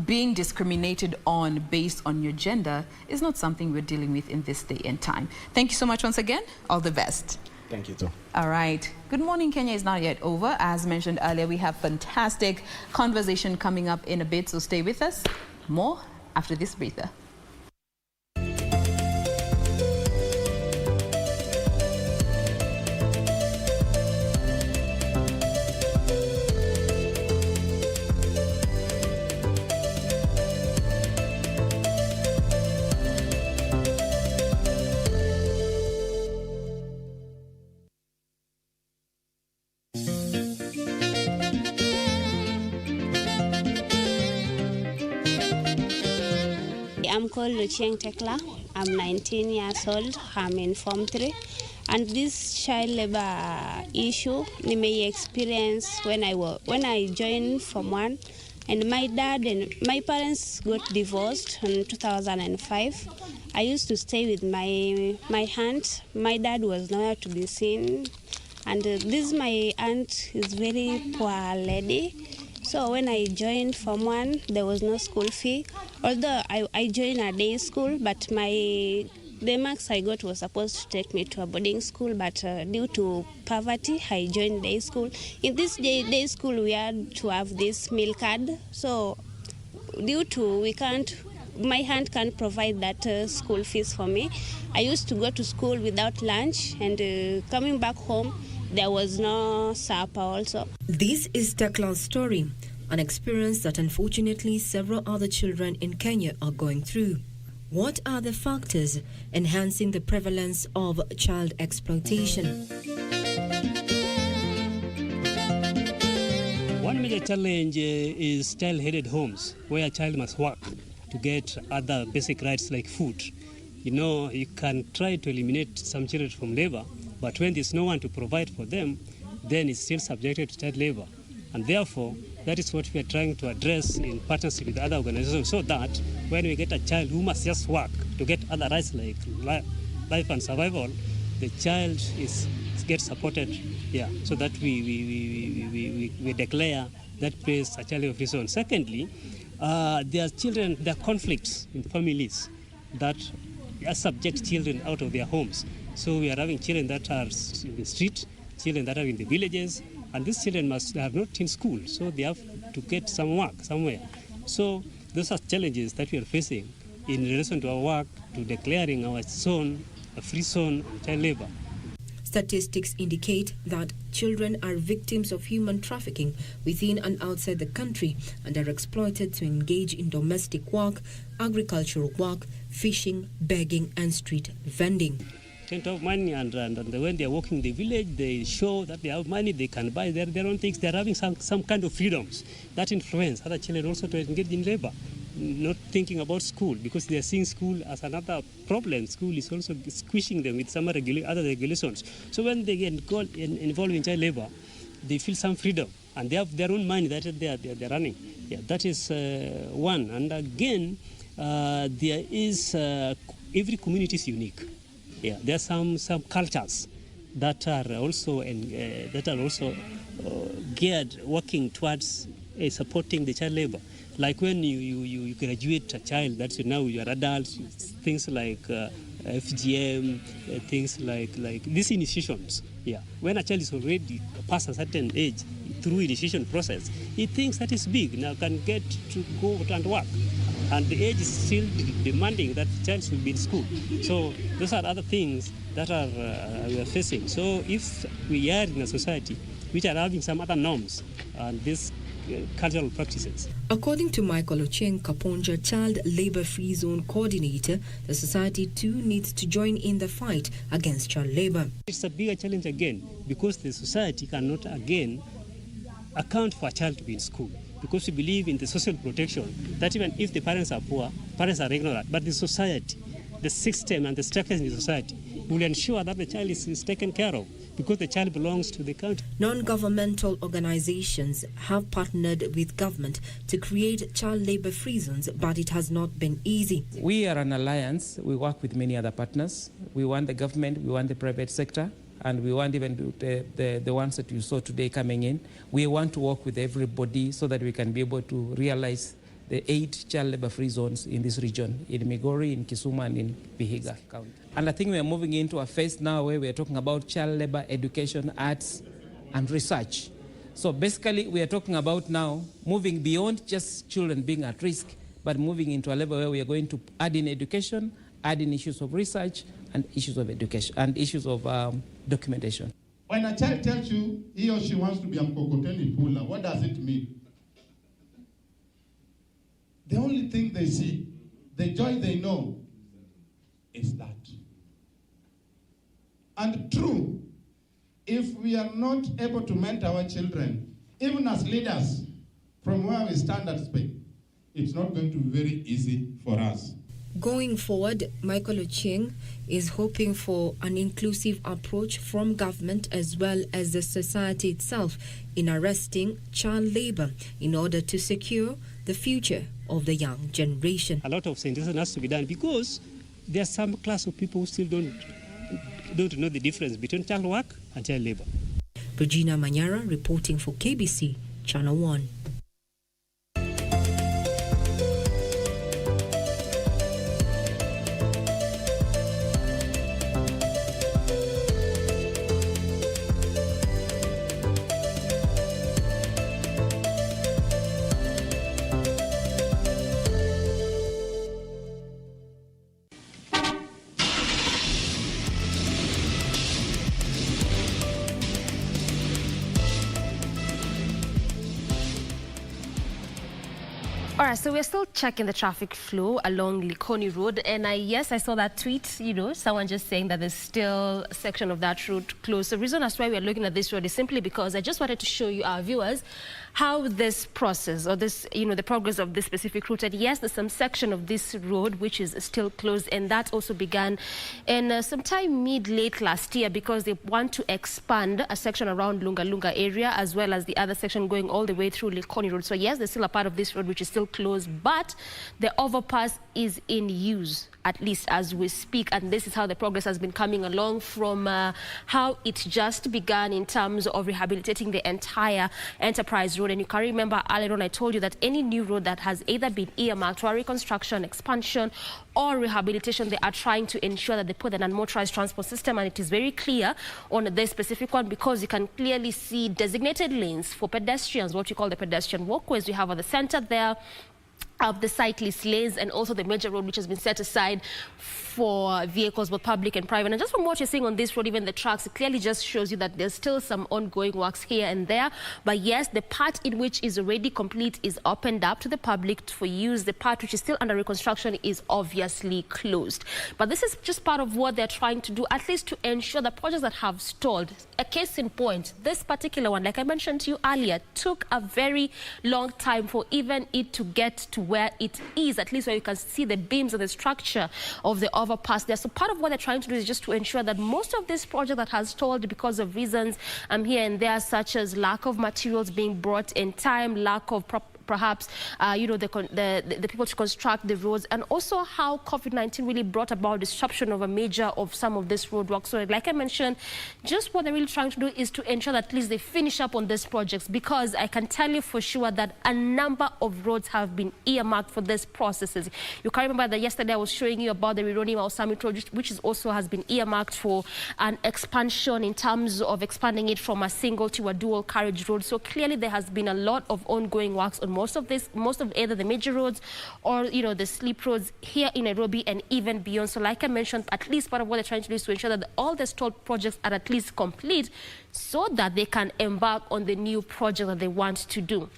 being discriminated on based on your gender is not something we're dealing with in this day and time. Thank you so much once again. All the best. Thank you too. All right. Good Morning Kenya is not yet over. As mentioned earlier, we have fantastic conversation coming up in a bit, so stay with us. More after this breather. I'm called Luchieng Tekla. I'm 19 years old. I'm in Form 3. And this child labor issue, I may experience when I joined Form 1. And my dad and my parents got divorced in 2005. I used to stay with my aunt. My dad was nowhere to be seen. And this my aunt is very poor lady. So when I joined Form 1, there was no school fee. Although I joined a day school, but the marks I got was supposed to take me to a boarding school, but due to poverty, I joined day school. In this day school, we had to have this meal card. So due to my aunt can't provide that school fees for me. I used to go to school without lunch, and coming back home, there was no supper also. This is Tekla's story, an experience that unfortunately several other children in Kenya are going through. What are the factors enhancing the prevalence of child exploitation? One major challenge is child-headed homes, where a child must work to get other basic rights like food. You know, you can try to eliminate some children from labor, but when there's no one to provide for them, then it's still subjected to child labor. And therefore, that is what we are trying to address in partnership with other organizations, so that when we get a child who must just work to get other rights like life and survival, the child is get supported, so that we declare that place a child labor-free zone. Secondly, there are conflicts in families that subject children out of their homes. So we are having children that are in the street, children that are in the villages, and these children have not in school, so they have to get some work somewhere. So those are challenges that we are facing in relation to our work to declaring our zone a free zone of child labor. Statistics indicate that children are victims of human trafficking within and outside the country and are exploited to engage in domestic work, agricultural work, fishing, begging, and street vending. Tend to have money, and when they are walking in the village, they show that they have money, they can buy their own things. They are having some kind of freedoms that influence other children also to engage in labor, not thinking about school, because they are seeing school as another problem. School is also squishing them with some other regulations. So when they get involved in child labor, they feel some freedom, and they have their own money that they are running. That is one. And again, there is every community is unique. There are some cultures that are also geared working towards supporting the child labor. Like when you graduate a child, that's now you are adults, things like FGM, things like these initiations. When a child is already past a certain age through initiation process, he thinks that is big, now can get to go and work. And the age is still demanding that the child should be in school. So those are other things that we are facing. So if we are in a society which are having some other norms and these cultural practices. According to Michael Ocheng Kaponja, Child Labor Free Zone Coordinator, the society too needs to join in the fight against child labor. It's a bigger challenge again because the society cannot again account for a child to be in school. Because we believe in the social protection, that even if the parents are poor, parents are ignorant, but the society, the system and the structures in the society will ensure that the child is taken care of, because the child belongs to the country. Non-governmental organizations have partnered with government to create child labor free zones, but it has not been easy. We are an alliance. We work with many other partners. We want the government, we want the private sector, and we want even the ones that you saw today coming in. We want to work with everybody so that we can be able to realize the 8 child labor-free zones in this region, in Migori, in Kisumu, and in Vihiga County. And I think we are moving into a phase now where we are talking about child labor, education, arts, and research. So basically, we are talking about now moving beyond just children being at risk, but moving into a level where we are going to add in education, add in issues of research, and issues of education, and issues of documentation. When a child tells you he or she wants to be a mkokoteni puller, what does it mean? The only thing they see, the joy they know, is that. And true, if we are not able to mentor our children, even as leaders, from where we stand at Spain, it's not going to be very easy for us. Going forward, Michael Ocheng is hoping for an inclusive approach from government as well as the society itself in arresting child labor in order to secure the future of the young generation. A lot of sanitation has to be done because there are some class of people who still don't know the difference between child work and child labor. Regina Manyara reporting for KBC Channel 1. All right, so we're still checking the traffic flow along Likoni Road. And yes, I saw that tweet, someone just saying that there's still a section of that road closed. The reason as to why we're looking at this road is simply because I just wanted to show you, our viewers, how this process or this, the progress of this specific route. And yes, there's some section of this road which is still closed, and that also began in sometime mid-late last year because they want to expand a section around Lunga Lunga area as well as the other section going all the way through Likoni Road. So yes, there's still a part of this road which is still closed, but the overpass is in use, at least as we speak, and this is how the progress has been coming along from how it just began in terms of rehabilitating the entire Enterprise Road. And you can remember earlier on I told you that any new road that has either been earmarked for reconstruction, expansion or rehabilitation, they are trying to ensure that they put an unmotorized transport system, and it is very clear on this specific one because you can clearly see designated lanes for pedestrians, what you call the pedestrian walkways. We have at the center there of the cyclist lanes, and also the major road which has been set aside for vehicles, both public and private. And just from what you're seeing on this road, even the tracks, it clearly just shows you that there's still some ongoing works here and there. But yes, the part in which is already complete is opened up to the public for use. The part which is still under reconstruction is obviously closed. But this is just part of what they're trying to do, at least to ensure the projects that have stalled. A case in point, this particular one, like I mentioned to you earlier, took a very long time for even it to get to where it is, at least where you can see the beams of the structure of the overpass there. So part of what they're trying to do is just to ensure that most of this project that has stalled because of reasons here and there, such as lack of materials being brought in time, lack of perhaps, the people to construct the roads, and also how COVID-19 really brought about disruption of some of this road work. So like I mentioned, just what they're really trying to do is to ensure that at least they finish up on these projects, because I can tell you for sure that a number of roads have been earmarked for these processes. You can remember that yesterday I was showing you about the Rironi Summit Road, which is also has been earmarked for an expansion in terms of expanding it from a single to a dual carriage road. So clearly there has been a lot of ongoing works on most of either the major roads or the sleep roads here in Nairobi and even beyond. So like I mentioned, at least part of what they're trying to do is to ensure that all the stalled projects are at least complete so that they can embark on the new project that they want to do.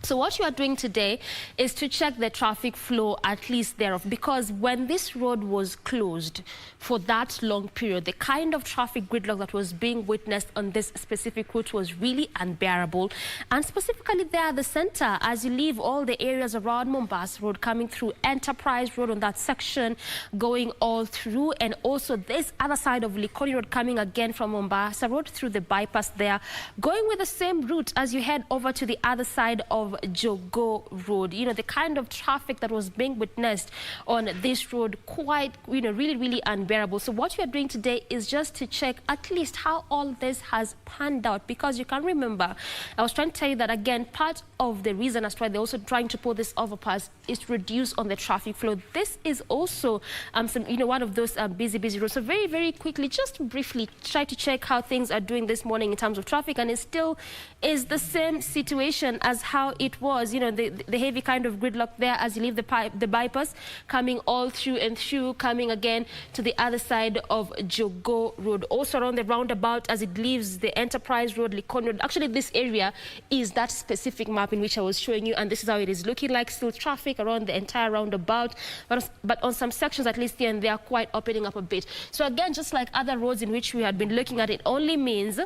So what you are doing today is to check the traffic flow, at least thereof, because when this road was closed for that long period, the kind of traffic gridlock that was being witnessed on this specific route was really unbearable. And specifically there at the center, as you leave all the areas around Mombasa Road, coming through Enterprise Road on that section, going all through, and also this other side of Likoni Road coming again from Mombasa Road through the bypass there, going with the same route as you head over to the other side of Jogo Road. The kind of traffic that was being witnessed on this road, quite, really unbearable. So what we are doing today is just to check at least how all this has panned out, because you can remember, I was trying to tell you that again, part of the reason as to why they're also trying to pull this overpass is to reduce on the traffic flow. This is also one of those busy roads. So very, very quickly, just briefly try to check how things are doing this morning in terms of traffic, and it still is the same situation as how it was, the heavy kind of gridlock there as you leave the bypass, coming all through and through, coming again to the other side of Jogo Road. Also around the roundabout as it leaves the Enterprise Road, Likoni Road. Actually, this area is that specific map in which I was showing you, and this is how it is looking like. Still traffic around the entire roundabout, but on some sections, at least here and there, quite opening up a bit. So again, just like other roads in which we had been looking at, it only means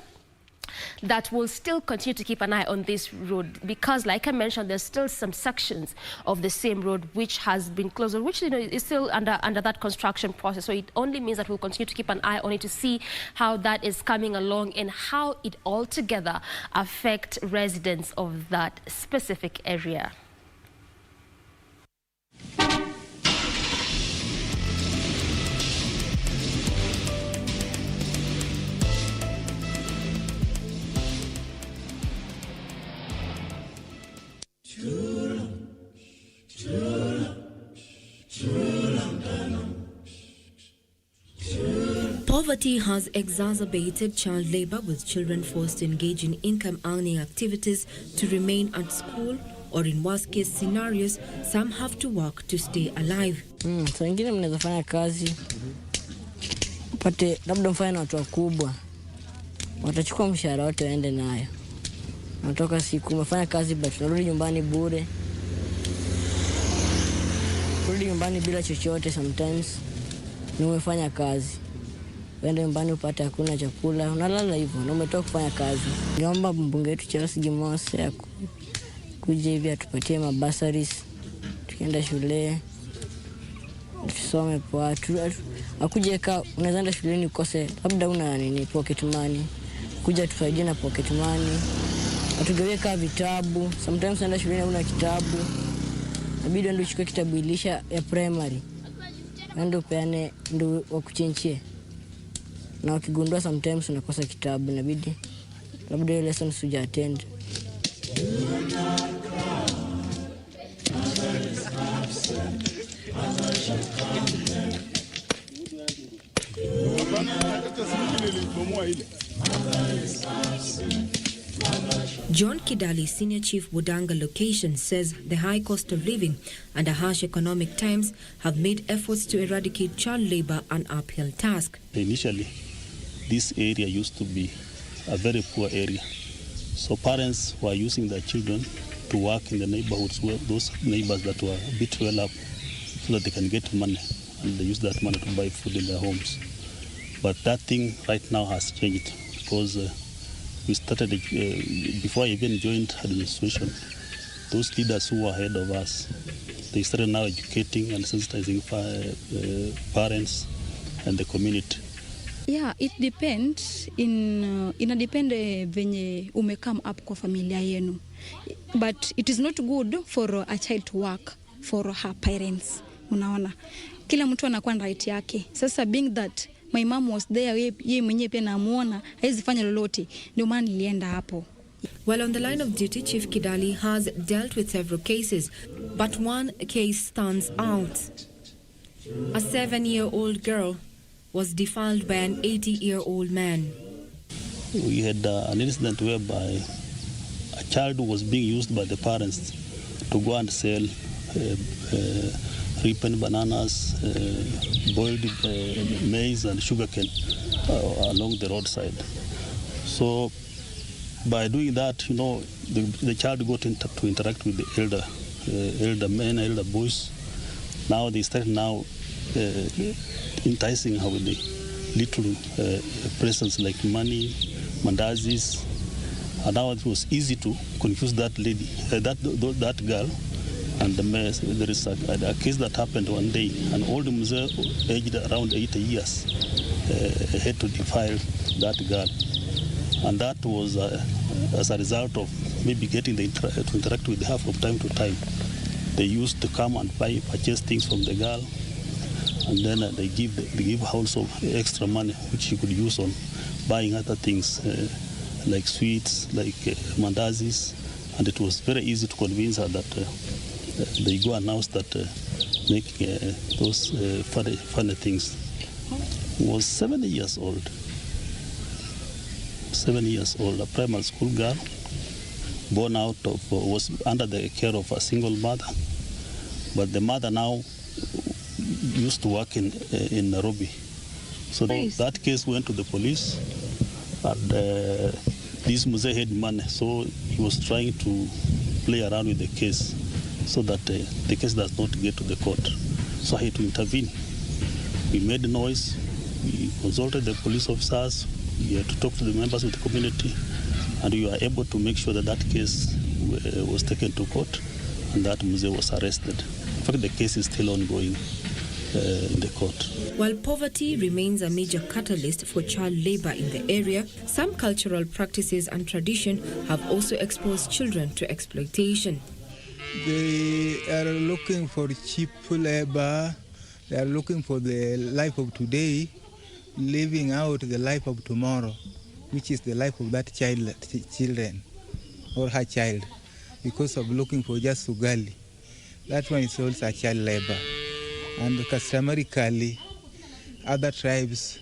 that we'll still continue to keep an eye on this road, because like I mentioned, there's still some sections of the same road which has been closed, or which is still under that construction process. So it only means that we'll continue to keep an eye on it to see how that is coming along and how it altogether affects residents of that specific area. Poverty has exacerbated child labor, with children forced to engage in income-earning activities to remain at school, or in worst-case scenarios, some have to work to stay alive. So wengine mnaweza fanya kazi upate labda mfanye na watu wakubwa, watachukua mshahara wote waende nayo. Natoka siku umefanya kazi but unarudi nyumbani bure. Kurudi nyumbani bila chochote sometimes. Ni umefanya kazi. Wende nyumbani upate hakuna chakula, unalala hivyo na umetoka kufanya kazi. Niomba mbunge wetu Charles Gimose kuja hivi atupatie mabasaris, tukienda shule tusome poa. Akuje ka unaweza enda shuleni ukose labda una nini pocket money, kuja tusaidie na pocket money, atugawie ka vitabu. Sometimes unaenda shuleni una kitabu, inabidi ndio uchukue kitabu ilisha ya primary ndio peane ndio wakuchenchie, na ukigundua sometimes unakosa kitabu inabidi labda ile lesson uja attend. John Kidali, Senior Chief Budanga Location, says the high cost of living and the harsh economic times have made efforts to eradicate child labor an uphill task. Initially, this area used to be a very poor area. So parents were using their children to work in the neighborhoods, where those neighbors that were a bit well up, so that they can get money, and they use that money to buy food in their homes. But that thing right now has changed, because we started, before I even joined administration, those leaders who were ahead of us, they started now educating and sensitizing parents and the community. Yeah, it depends. Inadepende venye come up kwa familia yenu. But it is not good for a child to work for her parents. Unaona? Kila mtu anakuwa na right yake. Sasa being that my mom was there, yeye mwenyewe pia namuona, haizi fanya lolote. Ndio maana nilienda hapo. While on the line of duty, Chief Kidali has dealt with several cases, but one case stands out. A 7-year-old girl was defiled by an 80-year-old man. We had an incident whereby a child was being used by the parents to go and sell ripened bananas, boiled maize and sugarcane along the roadside. So by doing that, you know, the child got to interact with the elder men, elder boys. Now they start enticing her with the little presents like money, mandazis, and now it was easy to confuse that lady, that girl. And there is a case that happened one day. An old mzee aged around 80 years had to defile that girl, and that was as a result of maybe getting to interact with her from time to time. They used to come and purchase things from the girl, and then they give her also extra money which she could use on buying other things like sweets, like mandazis, and it was very easy to convince her that they go announce that making those funny things. Was 7 years old. 7 years old, a primary school girl, born out of, was under the care of a single mother, but the mother now used to work in Nairobi. So that case went to the police, and this Mzee had money, so he was trying to play around with the case so that the case does not get to the court. So I had to intervene. We made noise, we consulted the police officers, we had to talk to the members of the community, and we were able to make sure that that case was taken to court and that Mzee was arrested. In fact, the case is still ongoing in the court. While poverty remains a major catalyst for child labor in the area, some cultural practices and tradition have also exposed children to exploitation. They are looking for cheap labor. They are looking for the life of today, living out the life of tomorrow, which is the life of that children or her child, because of looking for just ugali. That one is also a child labor. And customarily, other tribes,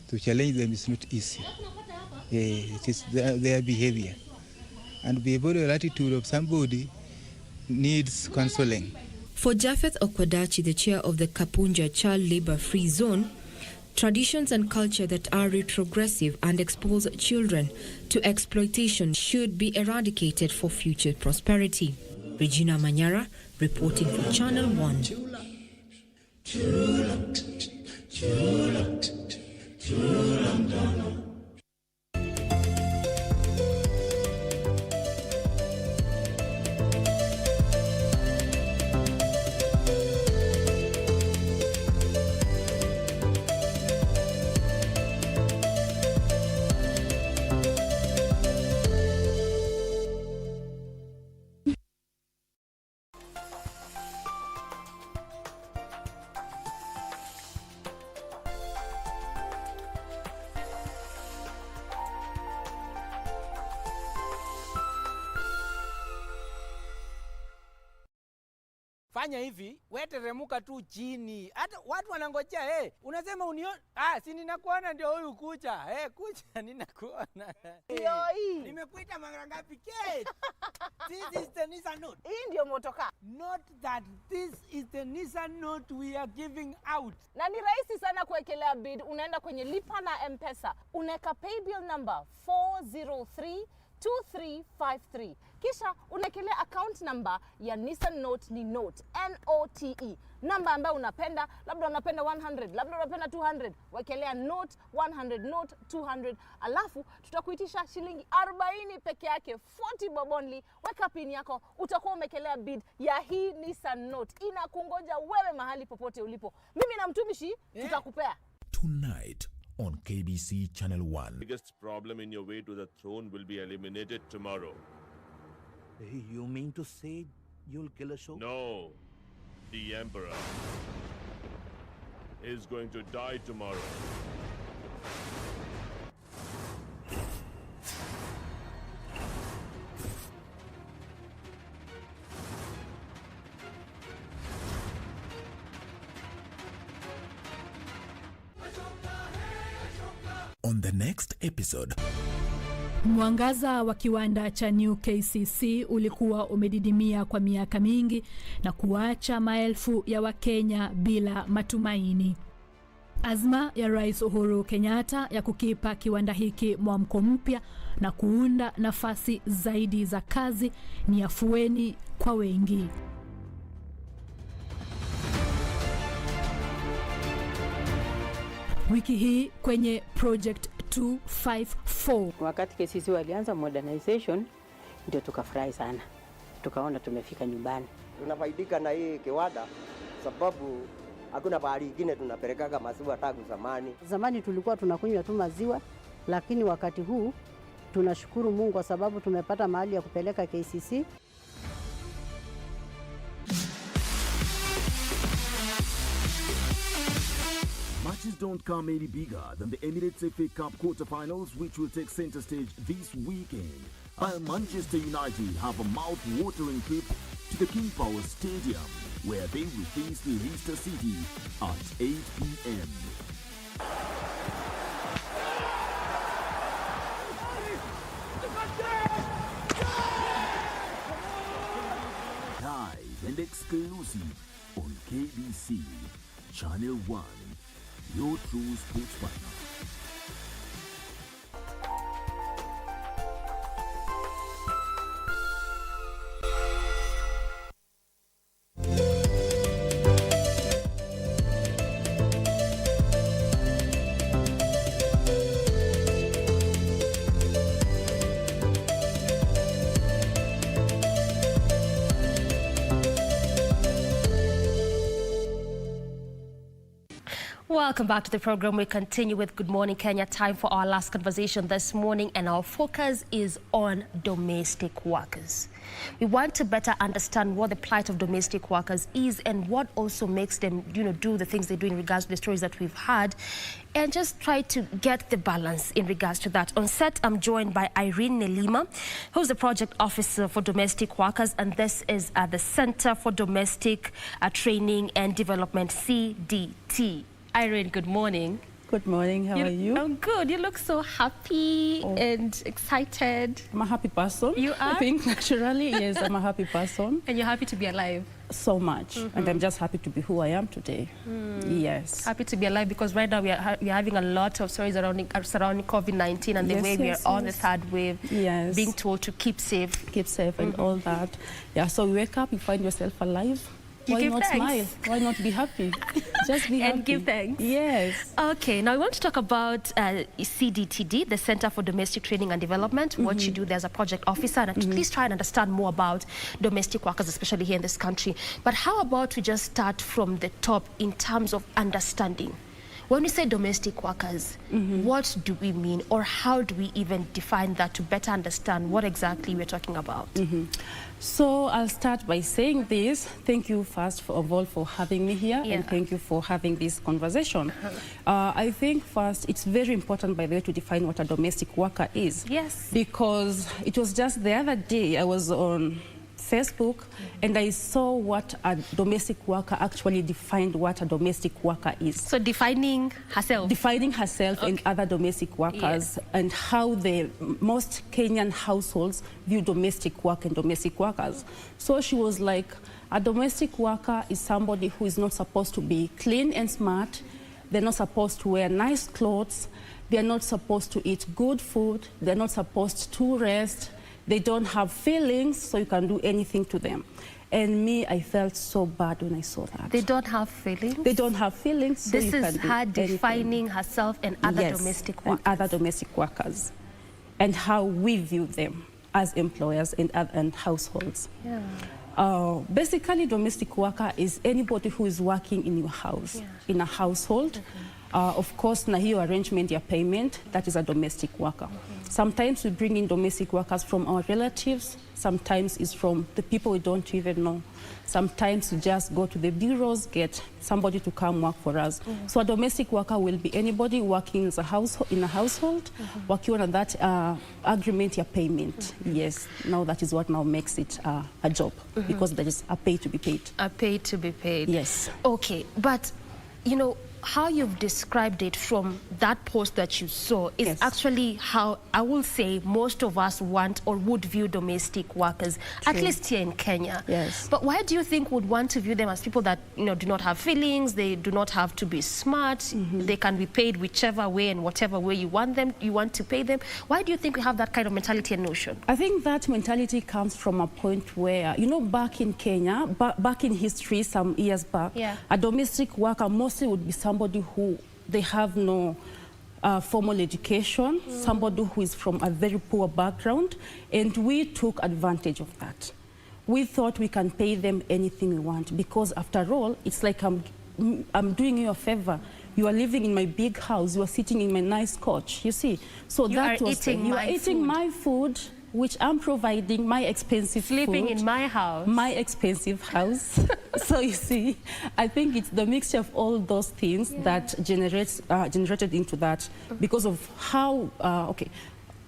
to challenge them is not easy. It is their behavior. And the behavioral attitude of somebody needs counseling. For Japheth Okwadachi, the chair of the Kapunja Child Labor Free Zone, traditions and culture that are retrogressive and expose children to exploitation should be eradicated for future prosperity. Regina Manyara, reporting for Channel 1. fanya hivi, wewe teremuka tu chini. Hata watu wanangojea unasema unione. Si ninakuona ndio huyu kucha. Kucha ninakuona. Nimekuita mara ngapi Kate? This is the Nissan Note. Hii ndio motoka. Not that this is the Nissan Note we are giving out. Na ni rahisi sana kuwekelea bid. Unaenda kwenye lipa na M-Pesa. Unaweka paybill number 4032353. Kisha unakelea account number ya Nissan Note ni Note, N-O-T-E. Namba ambayo unapenda, labda unapenda 100, labda unapenda 200. Wekelea Note 100, Note 200. Alafu tutakuitisha shilingi 40 peke yake, 40 bob only. Weka pin yako, utakuwa umekelea bid ya hii Nissan Note. Inakungoja wewe mahali popote ulipo. Mimi na mtumishi tutakupea. Tonight on KBC Channel 1. The biggest problem in your way to the throne will be eliminated tomorrow. You mean to say you'll kill a show? No. The Emperor is going to die tomorrow. On the next episode. Mwangaza wa kiwanda cha New KCC ulikuwa umedidimia kwa miaka mingi na kuacha maelfu ya Wakenya bila matumaini. Azma ya Rais Uhuru Kenyatta ya kukipa kiwanda hiki mwamko mpya na kuunda nafasi zaidi za kazi ni afueni kwa wengi. Wiki hii kwenye Project 254. Wakati KCC walianza modernization ndio tukafurahi sana. Tukaona tumefika nyumbani. Tunafaidika na hii kiwanda sababu hakuna bahari nyingine tunapelekaga maziwa tangu zamani. Zamani tulikuwa tunakunywa tu maziwa, lakini wakati huu tunashukuru Mungu kwa sababu tumepata mahali ya kupeleka KCC. Matches don't come any bigger than the Emirates FA Cup quarterfinals, which will take center stage this weekend. While Manchester United have a mouth-watering trip to the King Power Stadium, where they will face Leicester City at 8 p.m. Live and exclusive on KBC Channel 1. Your true sports partner. Welcome back to the program. We continue with Good Morning Kenya. Time for our last conversation this morning, and our focus is on domestic workers. We want to better understand what the plight of domestic workers is and what also makes them, do the things they do in regards to the stories that we've had, and just try to get the balance in regards to that. On set, I'm joined by Irene Nelima, who's the project officer for domestic workers, and this is at the Center for Domestic Training and Development, CDT. Irene, good morning. Good morning. How are you? I'm good. You look so happy and excited. I'm a happy person. You are? I think naturally, yes, I'm a happy person. And you're happy to be alive? So much. And I'm just happy to be who I am today. Yes. Happy to be alive because right now we are having a lot of stories surrounding COVID-19 and the way we are on the third wave. Yes. Being told to keep safe. Keep safe and all that. Yeah, so you wake up, you find yourself alive. Why not smile? Why not be happy? Just be happy. And give thanks. Yes. Okay, now we want to talk about CDTD, the Center for Domestic Training and Development, what you do there as a project officer, and please try and understand more about domestic workers, especially here in this country. But how about we just start from the top in terms of understanding? When we say domestic workers, what do we mean, or how do we even define that to better understand what exactly we're talking about? So I'll start by saying this. Thank you first of all for having me here, and thank you for having this conversation. I think first it's very important, by the way, to define what a domestic worker is. Yes. Because it was just the other day I was on Facebook, and I saw what a domestic worker actually defined what a domestic worker is. So defining herself? Defining herself and other domestic workers, and how most Kenyan households view domestic work and domestic workers. So she was like, a domestic worker is somebody who is not supposed to be clean and smart. They're not supposed to wear nice clothes. They're not supposed to eat good food. They're not supposed to rest. They don't have feelings, so you can do anything to them. And me, I felt so bad when I saw that. They don't have feelings? They don't have feelings, so This you is can do her anything. defining herself and other domestic workers. And other domestic workers, and how we view them as employers and households. Yeah. Basically, domestic worker is anybody who is working in your house, in a household. Of course, na hiyo arrangement ya payment, that is a domestic worker. Sometimes we bring in domestic workers from our relatives. Sometimes it's from the people we don't even know. Sometimes we just go to the bureaus, get somebody to come work for us. So a domestic worker will be anybody working in a household, working on that agreement ya payment. Yes, now that is what now makes it a job, because there is a pay to be paid. A pay to be paid. Yes. Okay, but you know, how you've described it from that post that you saw is actually how I will say most of us want or would view domestic workers, at least here in Kenya. Yes. But why do you think would want to view them as people that, you know, do not have feelings, they do not have to be smart, they can be paid whichever way and whatever way you want to pay them? Why do you think we have that kind of mentality and notion? I think that mentality comes from a point where, you know, back in Kenya, back in history some years back, a domestic worker mostly would be somebody who they have no formal education, somebody who is from a very poor background, and we took advantage of that. We thought we can pay them anything we want, because after all, it's like I'm doing you a favor. You are living in my big house, you are sitting in my nice couch, you see. So you that are was eating you are eating my food, which I'm providing, my expensive Sleeping food, in my house. my expensive house. So you see, I think it's the mixture of all those things that generated into that, because of how, okay,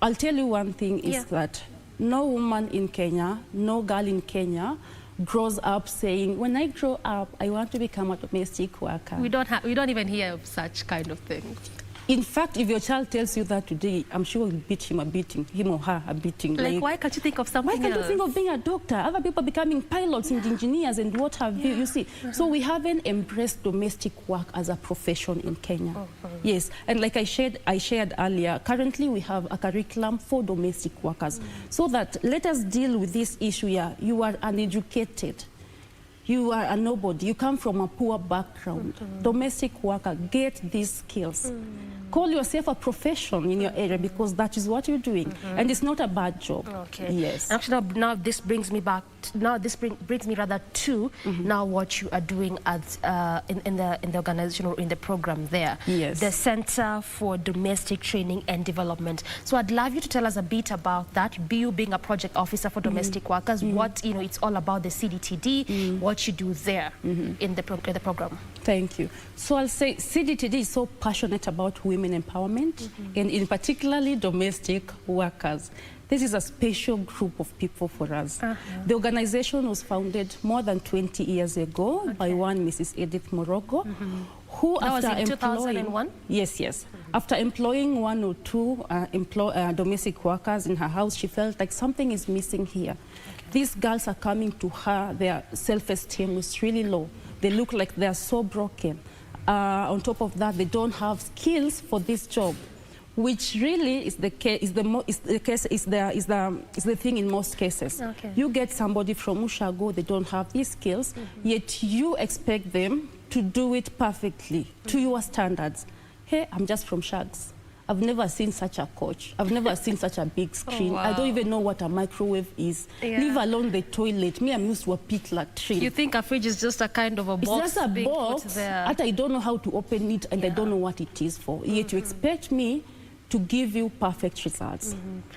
I'll tell you one thing is that no woman in Kenya, no girl in Kenya grows up saying, when I grow up, I want to become a domestic worker. We don't even hear of such kind of things. In fact, if your child tells you that today, I'm sure you'll beat him or her a beating. Like, why can't you think of something else? Why can't you think of being a doctor? Other people becoming pilots and engineers and what have you, you see. So we haven't embraced domestic work as a profession in Kenya. Yes, and like I shared earlier, currently we have a curriculum for domestic workers. So that let us deal with this issue here. You are uneducated. You are a nobody. You come from a poor background. Domestic worker, get these skills. Call yourself a profession in your area, because that is what you're doing, and it's not a bad job. Okay. Yes. Actually, now this brings me back. Brings me rather to now what you are doing at in the organization or in the program there. Yes. The Center for Domestic Training and Development. So I'd love you to tell us a bit about that. You being a project officer for domestic workers, what it's all about, the CDTD, what you do there in the program. Thank you. So I'll say CDTD is so passionate about women empowerment, and in particularly domestic workers. This is a special group of people for us. The organization was founded more than 20 years ago by one Mrs. Edith Morogo, who that after was in employing 2001? Yes. After employing one or two domestic workers in her house, she felt like something is missing here. These girls are coming to her, their self-esteem is really low. They look like they are so broken. On top of that, they don't have skills for this job, which really is the thing in most cases. You get somebody from Ushago, they don't have these skills, yet you expect them to do it perfectly to your standards. Hey, I'm just from Shags. I've never seen such a couch. I've never seen such a big screen. I don't even know what a microwave is. Leave alone the toilet. Me, I'm used to a pit latrine. You think a fridge is just a kind of a box? It's just a box that I don't know how to open it, and I don't know what it is for. Yet you expect me to give you perfect results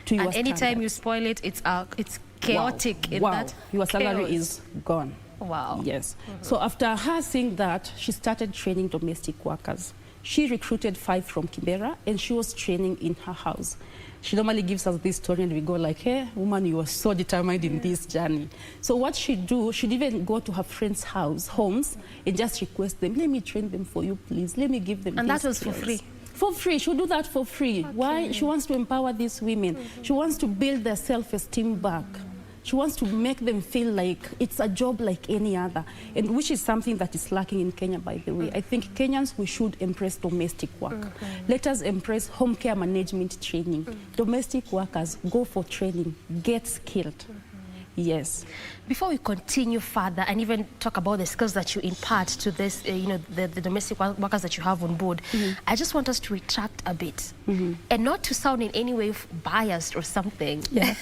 to your and anytime standards. you spoil it, it's chaotic. That your salary is gone. Wow. Yes. So after her seeing that, she started training domestic workers. She recruited 5 from Kibera, and she was training in her house. She normally gives us this story and we go like, hey, woman, you were so determined in this journey. So what she'd do, she'd even go to her friends' homes and just request them, let me train them for you, please. Let me give them And these that was skills. for free? For free. She'll do that for free. Why? She wants to empower these women. She wants to build their self-esteem back. She wants to make them feel like it's a job like any other, and which is something that is lacking in Kenya, by the way. I think Kenyans, we should embrace domestic work. Let us embrace home care management training. Domestic workers, go for training, get skilled. Yes. Before we continue further and even talk about the skills that you impart to this, the domestic workers that you have on board, I just want us to retract a bit. And not to sound in any way biased or something. Yeah.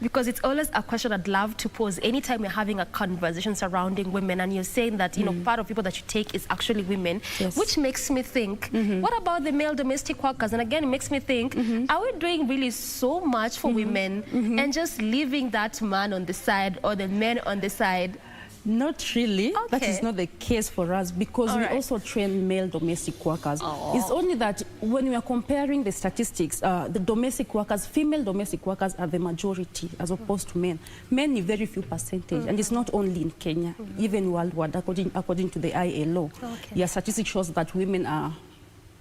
Because it's always a question I'd love to pose anytime you're having a conversation surrounding women and you're saying that, part of people that you take is actually women, which makes me think, what about the male domestic workers? And again, it makes me think, are we doing really so much for women and just leaving that man on the side or the men on the side? Not really. That is not the case for us, because we also train male domestic workers. It's only that when we are comparing the statistics, the domestic workers, female domestic workers are the majority as opposed to men. Men is very few percentage, and it's not only in Kenya, even worldwide, according to the ILO. Yeah, statistics shows that women are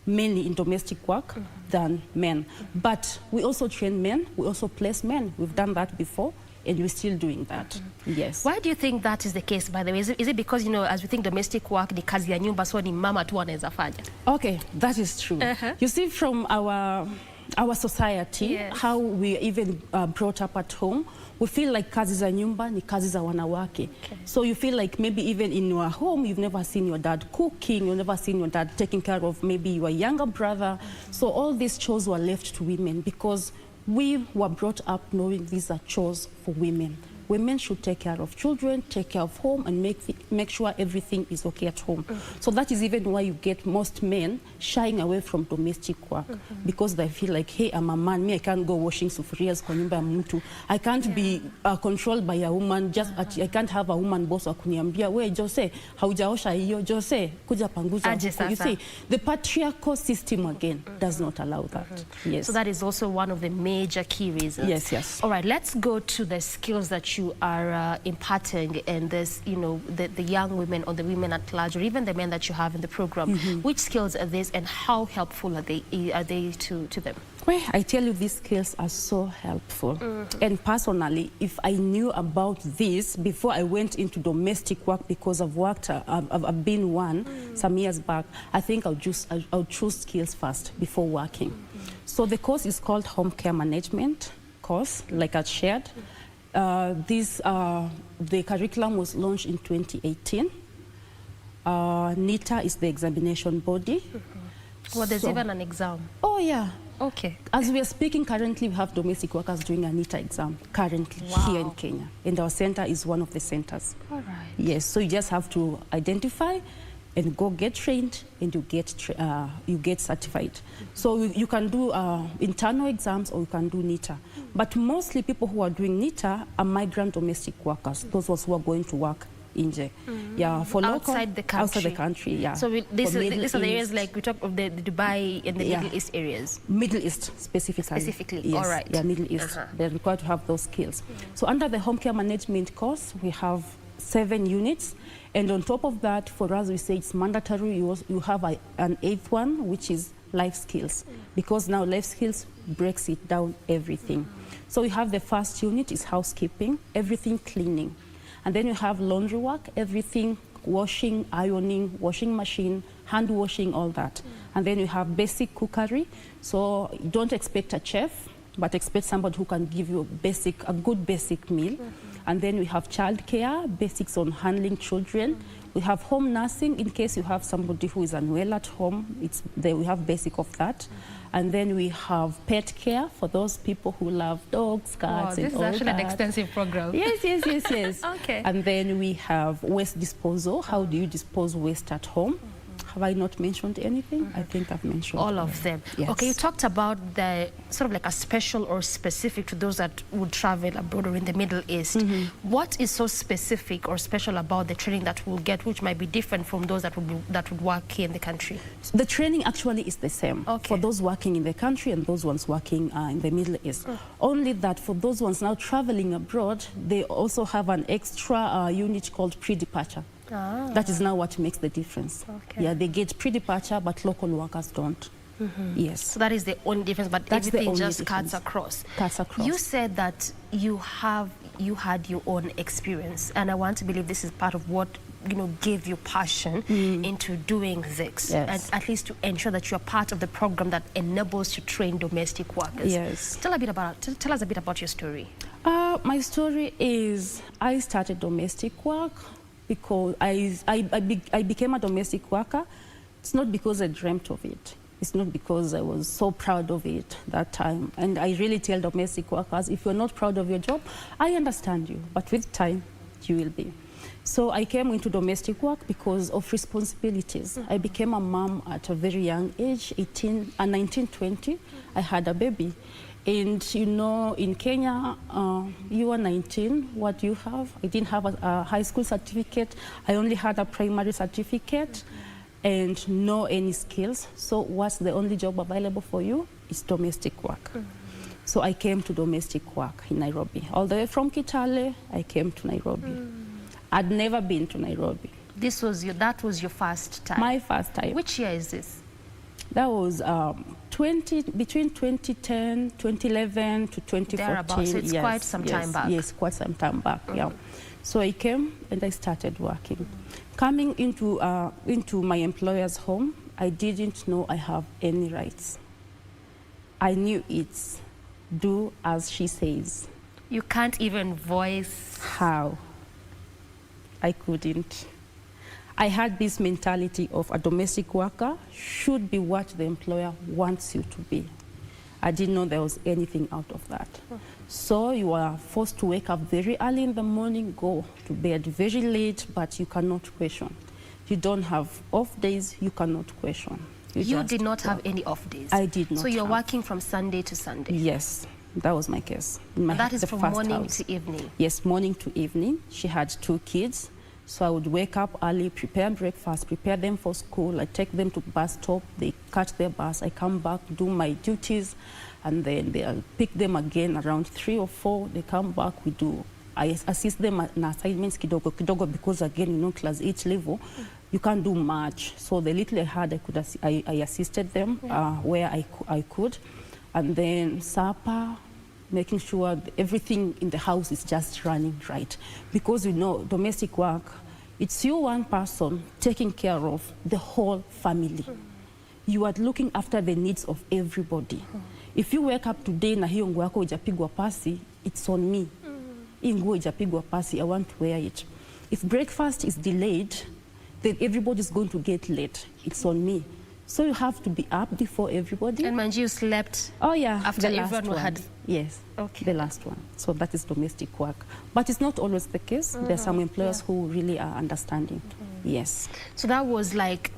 mainly in domestic work than men. But we also train men, we also place men. We've done that before, and we're still doing that. Yes. Why do you think that is the case, by the way? Is it because, as we think domestic work, ni kazi ya nyumba, so ni mama tu anaweza fanya? Okay, that is true. You see, from our society, how we even brought up at home, we feel like kazi za nyumba ni kazi za wanawake. So you feel like maybe even in your home, you've never seen your dad cooking, you've never seen your dad taking care of maybe your younger brother. So all these chores were left to women because we were brought up knowing these are chores for women. Women should take care of children, take care of home, and make sure everything is okay at home. So that is even why you get most men shying away from domestic work, because they feel like, hey, I'm a man, me, I can't go washing sufurias kwa nyumba ya mtu. I can't be controlled by a woman. I can't have a woman boss wa kuniambia, we Jose, haujaosha hiyo, Jose, kuja panguza. You see, the patriarchal system again does not allow that. Yes. So that is also one of the major key reasons. Yes, yes. All right, let's go to the skills that you are imparting in this, the young women or the women at large, or even the men that you have in the program. Which skills are these, and how helpful are they to them? Well, I tell you, these skills are so helpful. And personally, if I knew about this before I went into domestic work, because I've been one some years back, I think I'll choose skills first before working. So the course is called Home Care Management course, like I shared. The curriculum was launched in 2018. NITA is the examination body. Well, there's even an exam. Oh, yeah. Okay. As we are speaking currently, we have domestic workers doing a NITA exam currently here in Kenya. And our center is one of the centers. All right. Yes, so you just have to identify and go get trained, and you get certified. So you can do internal exams, or you can do NITA. But mostly people who are doing NITA are migrant domestic workers, those who are going to work in for outside the country. Outside the country, yeah. So these are the areas, like we talk of the Dubai and the Middle East areas. Middle East specifically. Yes. All right. Yeah, Middle East. They're required to have those skills. So under the home care management course, we have 7 units. And on top of that, for us, we say it's mandatory. You have an 8th one, which is life skills, because now life skills breaks it down everything. So we have the first unit is housekeeping, everything cleaning. And then you have laundry work, everything washing, ironing, washing machine, hand washing, all that. And then you have basic cookery. So don't expect a chef, but expect somebody who can give you a good basic meal. And then we have childcare, basics on handling children. We have home nursing in case you have somebody who is unwell at home. We have basic of that. And then we have pet care for those people who love dogs, cats, and all that. This is actually an extensive program. Yes. Okay. And then we have waste disposal. How do you dispose waste at home? Have I not mentioned anything? I think I've mentioned all of them. Yes. Okay, you talked about the sort of like a special or specific to those that would travel abroad or in the Middle East. What is so specific or special about the training that we'll get, which might be different from those that would work here in the country? The training actually is the same for those working in the country and those ones working in the Middle East. Only that for those ones now traveling abroad, they also have an extra unit called pre-departure. That is now what makes the difference. Yeah, they get pre-departure, but local workers don't. Yes. So that is the only difference, but that's everything just cuts across. You said that you had your own experience, and I want to believe this is part of what gave you passion into doing this, and at least to ensure that you are part of the program that enables to train domestic workers. Yes. Tell us a bit about your story. My story is I started domestic work because I became a domestic worker. It's not because I dreamt of it. It's not because I was so proud of it that time. And I really tell domestic workers, if you're not proud of your job, I understand you, but with time, you will be. So I came into domestic work because of responsibilities. I became a mom at a very young age, 19, 20. I had a baby. And in Kenya, you are 19, what do you have? I didn't have a high school certificate. I only had a primary certificate and no any skills. So what's the only job available for you? It's domestic work. So I came to domestic work in Nairobi. All the way from Kitale, I came to Nairobi. I'd never been to Nairobi. That was your first time? My first time. Which year is this? That was between 2010, 2011 to 2014. Thereabouts, so it's quite some time back. Yes, quite some time back, yeah. So I came and I started working. Coming into my employer's home, I didn't know I have any rights. I knew it's do as she says. You can't even voice? How? I couldn't. I had this mentality of a domestic worker should be what the employer wants you to be. I didn't know there was anything out of that. So you are forced to wake up very early in the morning, go to bed very late, but you cannot question. You don't have off days, you cannot question. You did not have any off days? I did not. So you're working from Sunday to Sunday? Yes, that was my case. And that is from morning to evening? Yes, morning to evening. She had 2 kids. So I would wake up early, prepare breakfast, prepare them for school. I take them to bus stop, they catch their bus, I come back, do my duties, and then I'll pick them again around 3 or 4. They come back, I assist them in assignments kidogo because again, class 8 level, you can't do much. So the little I had, I assisted them where I could. And then supper, making sure everything in the house is just running right. Because domestic work, it's you one person taking care of the whole family. You are looking after the needs of everybody. If you wake up today na hiyo nguo yako hujapigwa pasi, it's on me. Hii nguo hujapigwa pasi, I want to wear it. If breakfast is delayed, then everybody's going to get late. It's on me. So you have to be up before everybody. And mind you slept? Oh yeah, after everyone had. Yes, the last one. So that is domestic work. But it's not always the case. There are some employers who really are understanding. Yes. So that was like,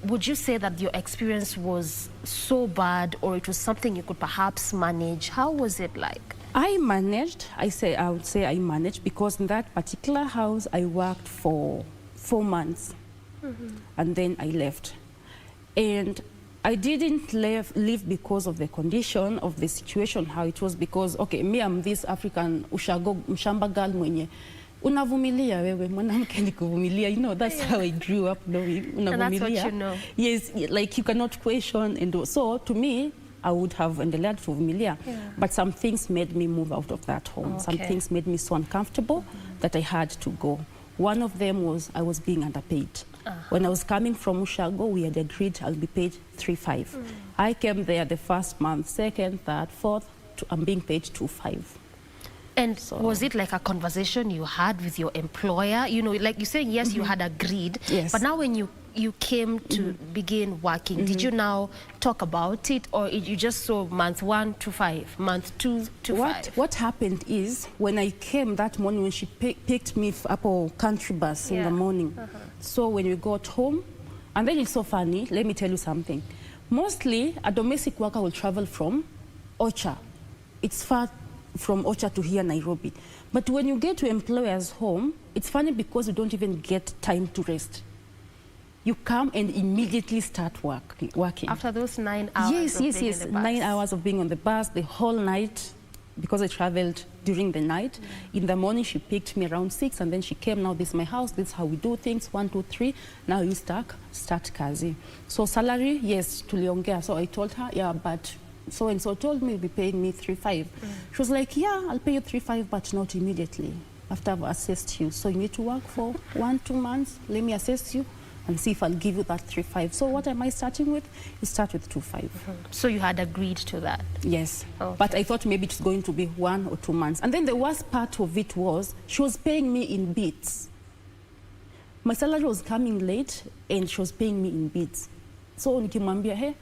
would you say that your experience was so bad or it was something you could perhaps manage? How was it like? I managed. I would say I managed because in that particular house I worked for 4 months and then I left. And I didn't leave because of the condition of the situation, how it was, because, okay, me, I'm this African mshamba girl mwenye. Unavumilia wewe, mwanamke ni kuvumilia. That's how I grew up knowing. Unavumilia. And that's what you know. Yes, like you cannot question. And so to me, I would have endelea kuvumilia. But some things made me move out of that home. Some things made me so uncomfortable that I had to go. One of them was I was being underpaid. When I was coming from Ushago, we had agreed I'll be paid 3,500. I came there the first month, second, third, fourth, I'm being paid 2,500. And was it like a conversation you had with your employer? Like you're saying, yes, you had agreed. Yes. But now when you came to begin working, did you now talk about it, or you just saw month 1 to 5, month 2 to 5? What happened is when I came that morning, when she picked me up on country bus in the morning. So when we got home, And then it's so funny, let me tell you something. Mostly, a domestic worker will travel from Ocha. It's far from Ocha to here, Nairobi. But when you get to employer's home, it's funny because you don't even get time to rest. You come and immediately start working. After those 9 hours Yes. 9 hours of being on the bus, the whole night, because I traveled during the night. In the morning, she picked me around 6, and then she came, now this is my house, this is how we do things, 1, 2, 3. Now you start kazi. So salary, yes, tuliongea. So I told her, yeah, but so-and-so told me you'll be paying me 3.5. She was like, yeah, I'll pay you 3.5, but not immediately, after I've assessed you. So you need to work for 1-2 months, let me assess you, and see if I'll give you that 3.5. So what am I starting with? You start with 2.5. So you had agreed to that? Yes. Okay. But I thought maybe it's going to be 1 or 2 months. And then the worst part of it was she was paying me in bits. My salary was coming late and she was paying me in bits. So nikimwambia, hey,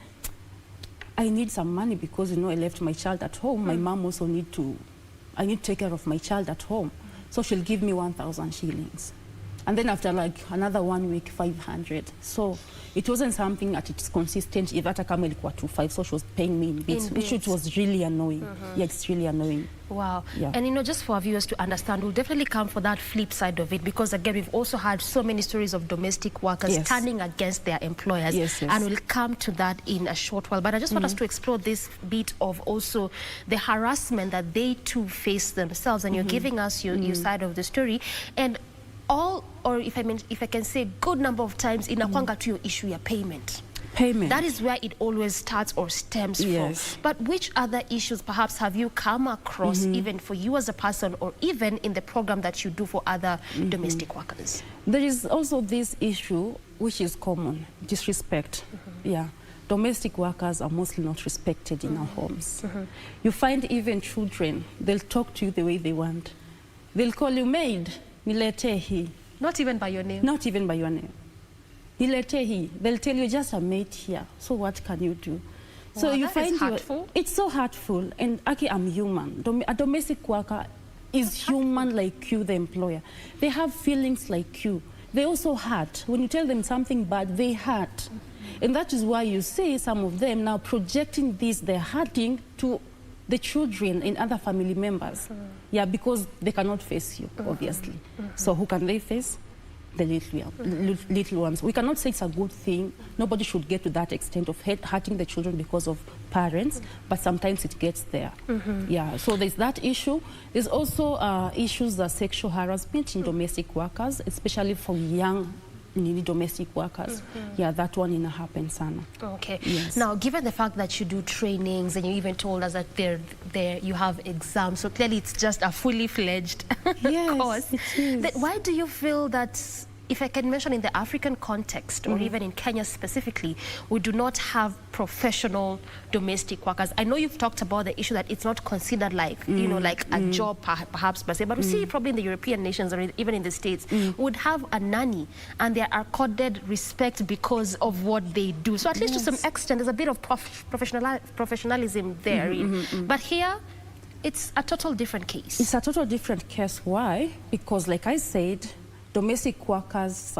I need some money because, you know, I left my child at home. My mom also I need to take care of my child at home. So she'll give me 1,000 shillings. And then after like another 1 week, 500. So it wasn't something that it's consistent. If hata kama ilikuwa 2.5, so she was paying me in bits, which it was really annoying. Yeah, it's really annoying. Wow. Yeah. And, you know, just for our viewers to understand, we'll definitely come for that flip side of it, because, again, we've also had so many stories of domestic workers turning against their employers. Yes. And we'll come to that in a short while. But I just want us to explore this bit of also the harassment that they too face themselves. And you're giving us your side of the story. And if I can say, good number of times inakwanga to your issue ya payment. That is where it always starts or stems from. But which other issues perhaps have you come across, even for you as a person, or even in the program that you do for other domestic workers? There is also this issue which is common, disrespect. Yeah. Domestic workers are mostly not respected in our homes. You find even children, they'll talk to you the way they want. They'll call you maid. Nilete hii. Not even by your name? Not even by your name. Nilete hii. They'll tell you just a mate here. So what can you do? Wow, so you that find is hurtful. It's so hurtful. And Aki, I'm human. A domestic worker is human like you, the employer. They have feelings like you. They also hurt. When you tell them something bad, they hurt. And that is why you see some of them now projecting this, they're hurting to the children and other family members. Yeah, because they cannot face you, obviously. So who can they face? The little ones. We cannot say it's a good thing. Nobody should get to that extent of hurting the children because of parents, but sometimes it gets there. Yeah, so there's that issue. There's also issues of sexual harassment in domestic workers, especially for young domestic workers. Yeah, that one happens sana. Okay. Yes. Now, given the fact that you do trainings and you even told us that you have exams, so clearly it's just a fully fledged course. It is. Why do you feel that, if I can mention in the African context, or even in Kenya specifically, we do not have professional domestic workers? I know you've talked about the issue that it's not considered like, you know, like a job perhaps per se, but we see probably in the European nations or even in the States, would have a nanny and they are accorded respect because of what they do. So at least to some extent, there's a bit of professionalism there. But here, it's a total different case. It's a total different case. Why? Because, like I said, domestic workers,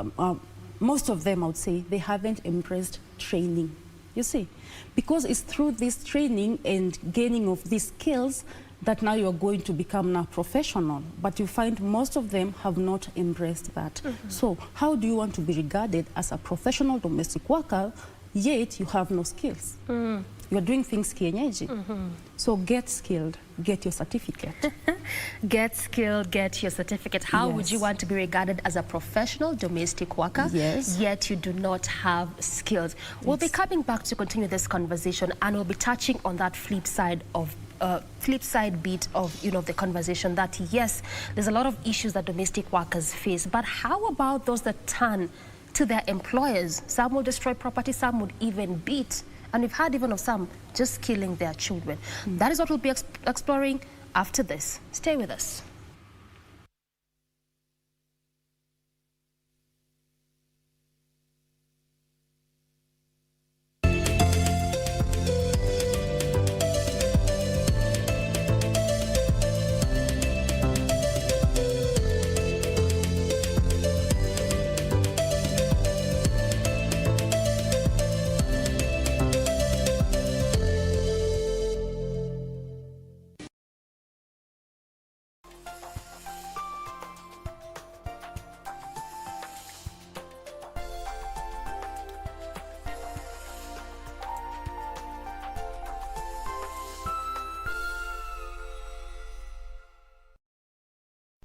most of them, I would say, they haven't embraced training, you see. Because it's through this training and gaining of these skills that now you're going to become now professional. But you find most of them have not embraced that. So how do you want to be regarded as a professional domestic worker, yet you have no skills? You're doing things kienyeji. So get skilled, get your certificate. Get skilled, get your certificate. How would you want to be regarded as a professional domestic worker, yet you do not have skills? We'll be coming back to continue this conversation, and we'll be touching on that flip side bit of, you know, the conversation, that yes, there's a lot of issues that domestic workers face, but how about those that turn to their employers? Some will destroy property, some would even beat. And we've heard even of some just killing their children. That is what we'll be exploring after this. Stay with us.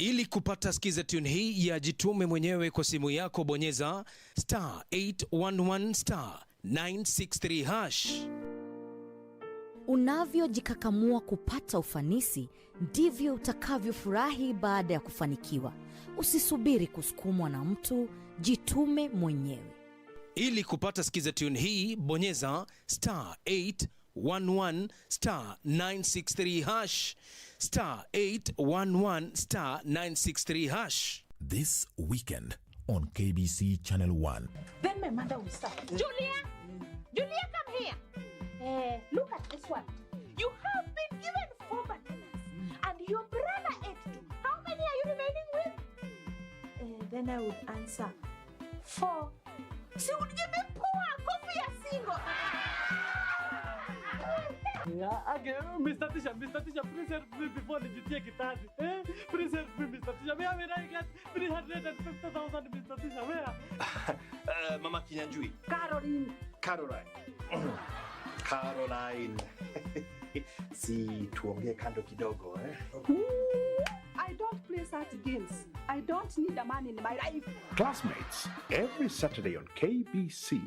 Ili kupata skiza tune hii ya jitume mwenyewe kwa simu yako, bonyeza *811*963#. Unavyojikakamua kupata ufanisi, ndivyo utakavyofurahi baada ya kufanikiwa. Usisubiri kusukumwa na mtu, jitume mwenyewe. Ili kupata skiza tune hii, bonyeza *811*963#. *811*963#. This weekend on KBC Channel 1. Then my mother will start. Julia, come here. Look at this one. You have been given 4 bananas, and your brother ate 2. How many are you remaining with? Then I would answer 4. She would give me poor coffee a single. Mr. Tisha, please help me before the GTA Kitadi. Please help me, Mr. Tisha. Where will I get 350,000, Mr. Tisha? Where? Mama Kinyanjui. Caroline. Caroline. Si tuongee kando kidogo, I don't play such games. I don't need a man in my life. Classmates, every Saturday on KBC.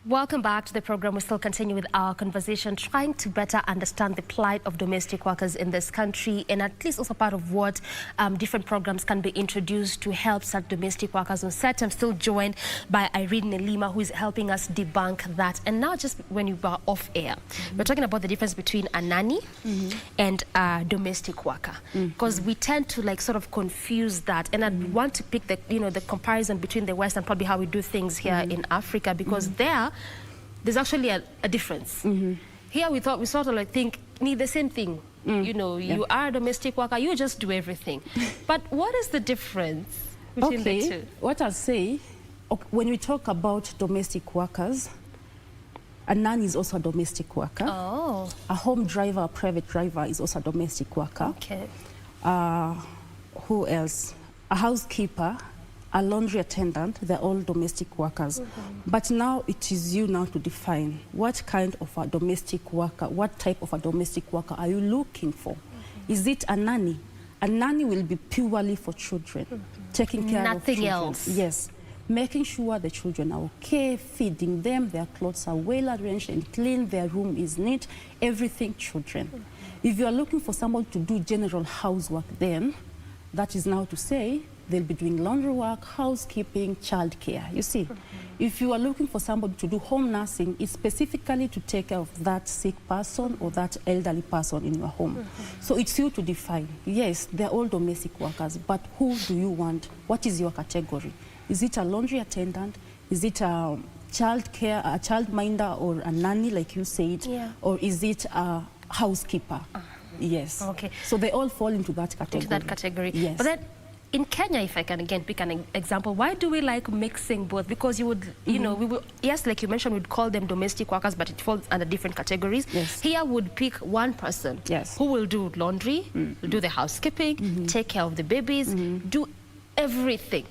Welcome back to the program. We still continue with our conversation, trying to better understand the plight of domestic workers in this country, and at least also part of what different programs can be introduced to help such domestic workers. On set, I'm still joined by Irene Nelima, who is helping us debunk that. And now, just when you were off air, we're talking about the difference between a nanny and a domestic worker, because we tend to sort of confuse that. And I want to pick the comparison between the West and probably how we do things here in Africa, because there's actually a difference. Here we sort of think need the same thing. You are a domestic worker, you just do everything. But what is the difference between the two? What I'll say, when we talk about domestic workers, a nanny is also a domestic worker. Oh. A home driver, a private driver is also a domestic worker. Okay. Who else? A housekeeper, a laundry attendant, they're all domestic workers. But now it is you now to define what kind of a domestic worker, what type of a domestic worker are you looking for? Is it a nanny? A nanny will be purely for children, taking care of children. Nothing else. Yes. Making sure the children are okay, feeding them, their clothes are well arranged and clean, their room is neat, everything children. If you are looking for someone to do general housework, then that is now to say they'll be doing laundry work, housekeeping, childcare. You see, if you are looking for somebody to do home nursing, it's specifically to take care of that sick person or that elderly person in your home. So it's you to define. Yes, they're all domestic workers, but who do you want? What is your category? Is it a laundry attendant? Is it a childcare, a childminder, or a nanny, like you said? Or is it a housekeeper? Yes. Okay. So they all fall into that category. Into that category. Yes. But then, in Kenya, if I can again pick an example, why do we like mixing both? Because you would, we would, yes, like you mentioned, we'd call them domestic workers, but it falls under different categories. Yes. Here would pick one person who will do laundry, do the housekeeping, take care of the babies, do everything.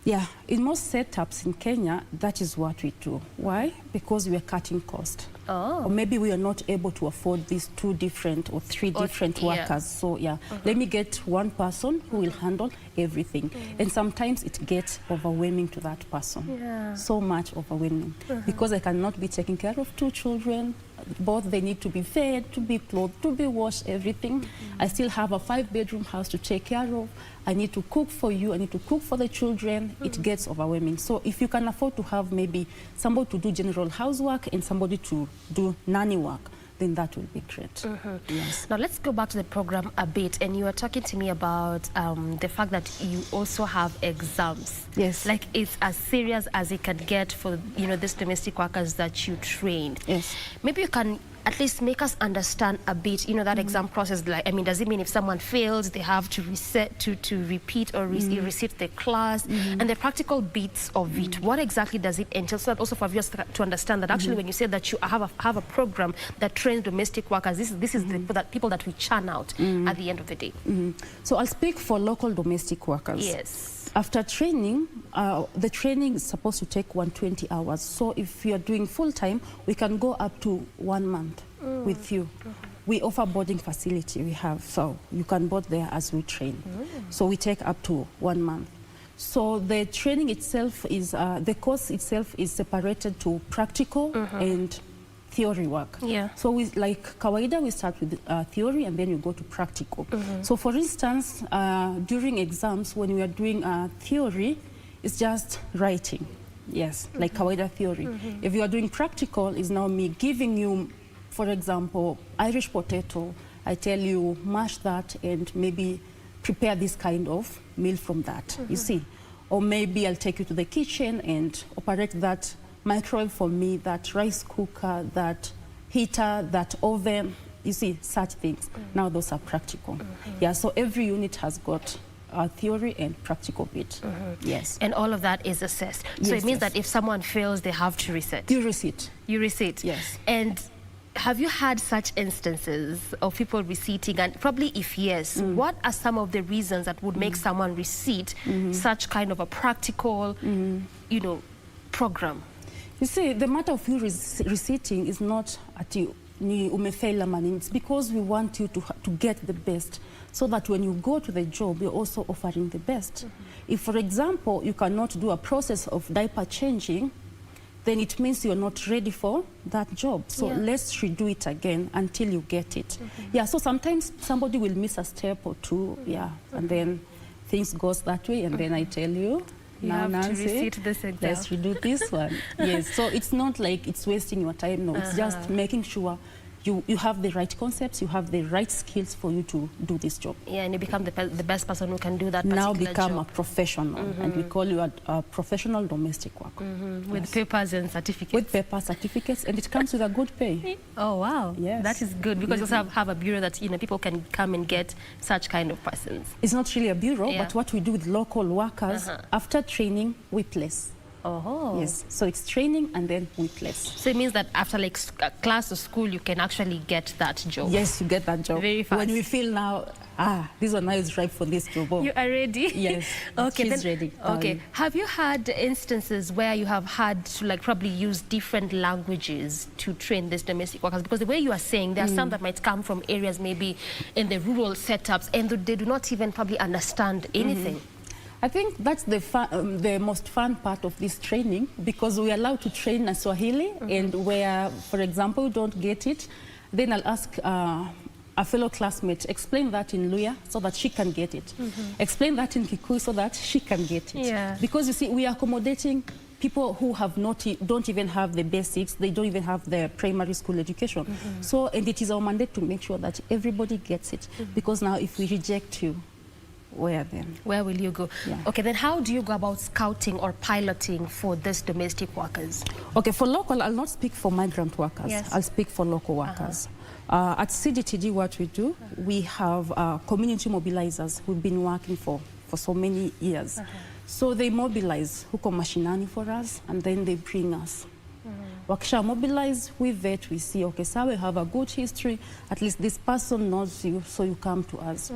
Yeah, in most setups in Kenya, that is what we do. Why? Because we are cutting cost. Oh. Or maybe we are not able to afford these 2 different or 3 different workers. So let me get one person who will handle everything. And sometimes it gets overwhelming to that person. So much overwhelming. Because I cannot be taking care of 2 children. Both they need to be fed, to be clothed, to be washed, everything. I still have a 5-bedroom house to take care of. I need to cook for you, I need to cook for the children. It gets overwhelming. So if you can afford to have maybe somebody to do general housework and somebody to do nanny work, then that will be great. Yes. Now let's go back to the program a bit, and you were talking to me about the fact that you also have exams. Yes. Like it's as serious as it can get for, you know, these domestic workers that you trained. Yes. Maybe you can at least make us understand a bit, you know, that exam process. Like, I mean, does it mean if someone fails, they have to repeat or resit the class, and the practical bits of it? What exactly does it entail? So that also for viewers to understand that actually when you say that you have a program that trains domestic workers, this is the people that we churn out at the end of the day. So I'll speak for local domestic workers. Yes. After training, the training is supposed to take 120 hours. So if you're doing full-time, we can go up to 1 month with you. We offer boarding facility we have, so you can board there as we train. So we take up to 1 month. So the training itself is, the course itself is separated to practical and theory work. Yeah. So we, like kawaida, we start with theory and then you go to practical. So for instance, during exams, when we are doing theory, it's just writing. Yes, like kawaida theory. If you are doing practical, it's now me giving you, for example, Irish potato. I tell you, mash that and maybe prepare this kind of meal from that, you see. Or maybe I'll take you to the kitchen and operate that microwave for me, that rice cooker, that heater, that oven, you see, such things. Now those are practical. Yeah, so every unit has got a theory and practical bit. Yes. And all of that is assessed. So Yes, it means yes. that if someone fails, they have to reset. You resit. You resit. Yes. And have you had such instances of people reseating? And probably if yes, what are some of the reasons that would make someone reseat such kind of a practical, you know, program? You see, the matter of you reseating is not at you umefail money. It's because we want you to get the best, so that when you go to the job, you're also offering the best. If, for example, you cannot do a process of diaper changing, then it means you're not ready for that job. So let's redo it again until you get it. Yeah, so sometimes somebody will miss a step or two, and then things goes that way, and then I tell you, You now, have to Nancy, resit this exam. let's redo this one. Yes, so it's not like it's wasting your time, no. It's just making sure you have the right concepts, you have the right skills for you to do this job. Yeah, and you become the best person who can do that Now particular become job. a professional, and we call you a professional domestic worker. With papers and certificates. With paper certificates, and it comes with a good pay. Oh, wow. Yes. That is good, because you also have a bureau that, you know, people can come and get such kind of persons. It's not really a bureau, Yeah. but what we do with local workers, after training, we place. Oh. Yes, so it's training and then we place. So it means that after like a class or school, you can actually get that job. Yes, you get that job. Very fast. When we feel now, this one now is ripe for this job. You are ready? Yes, Okay, she's then, ready. Okay. Have you had instances where you have had to like probably use different languages to train these domestic workers? Because the way you are saying, there are some that might come from areas maybe in the rural setups, and they do not even probably understand anything. I think that's the most fun part of this training, because we're allowed to train in Swahili, and where, for example, we don't get it, then I'll ask a fellow classmate, explain that in Luya so that she can get it. Explain that in Kikuyu so that she can get it. Yeah. Because you see, we are accommodating people who don't even have the basics, they don't even have their primary school education. So, and it is our mandate to make sure that everybody gets it, because now if we reject you, where then? Where will you go? Yeah. Okay, then how do you go about scouting or piloting for these domestic workers? Okay, for local, I'll not speak for migrant workers. Yes. I'll speak for local workers. At CDTD, what we do, we have community mobilizers who've been working for so many years. So they mobilize huko mashinani for us, and then they bring us. Wakisha mobilize, we vet, we see, okay, so we have a good history, at least this person knows you, so you come to us.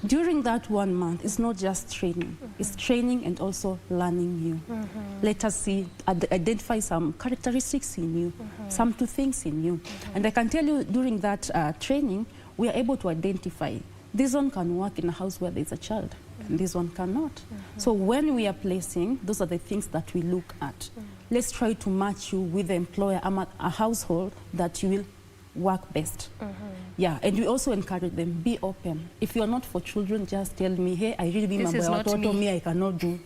During that 1 month, it's not just training, it's training and also learning you. Let us see, identify some characteristics in you, some two things in you. And I can tell you, during that training, we are able to identify, this one can work in a house where there's a child, and this one cannot. So when we are placing, those are the things that we look at. Let's try to match you with the employer, a household that you will work best. Yeah, and we also encourage them, be open. If you're not for children, just tell me, hey, I really be my boy, me, I cannot do.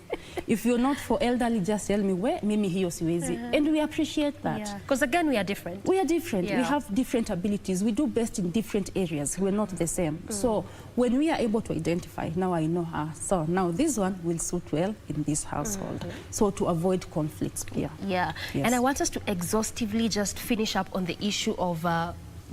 If you're not for elderly, just tell me where, mimi hiyo siwezi. And we appreciate that. Because again, we are different. We are different. Yeah. We have different abilities. We do best in different areas. We're not the same. So when we are able to identify, now I know her. So now this one will suit well in this household. So to avoid conflicts here. Yeah. Yes. And I want us to exhaustively just finish up on the issue of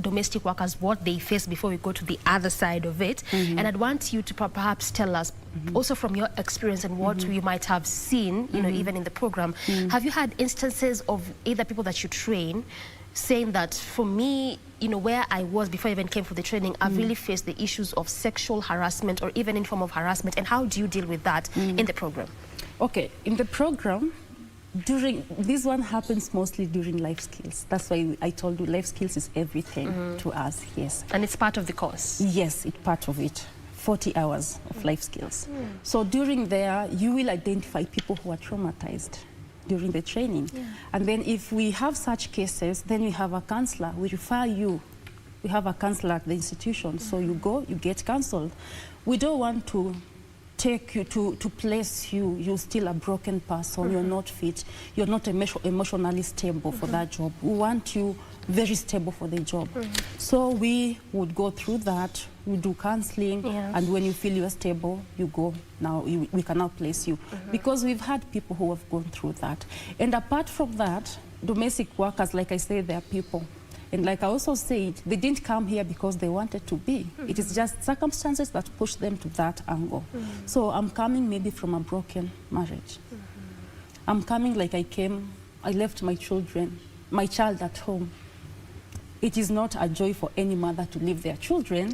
domestic workers, what they face before we go to the other side of it. And I'd want you to perhaps tell us, also from your experience and what you might have seen, you know, even in the program, have you had instances of either people that you train saying that, for me, you know, where I was before I even came for the training, I've really faced the issues of sexual harassment or even in form of harassment, and how do you deal with that in the program? Okay, in the program, this one happens mostly during life skills. That's why I told you life skills is everything to us, yes. And it's part of the course? Yes, it's part of it. 40 hours of life skills. So during there, you will identify people who are traumatized during the training. And then if we have such cases, then we have a counselor. We refer you. We have a counselor at the institution. So you go, you get counseled. We don't want to take you to place you, you're still a broken person, you're not fit, you're not emotionally stable for that job. We want you very stable for the job. So we would go through that, we do counseling, and when you feel you're stable, you go, now we can now place you. Because we've had people who have gone through that. And apart from that, domestic workers, like I said, they are people. And like I also said, they didn't come here because they wanted to be. It is just circumstances that push them to that angle. So I'm coming maybe from a broken marriage. I'm coming like I left my child at home. It is not a joy for any mother to leave their children.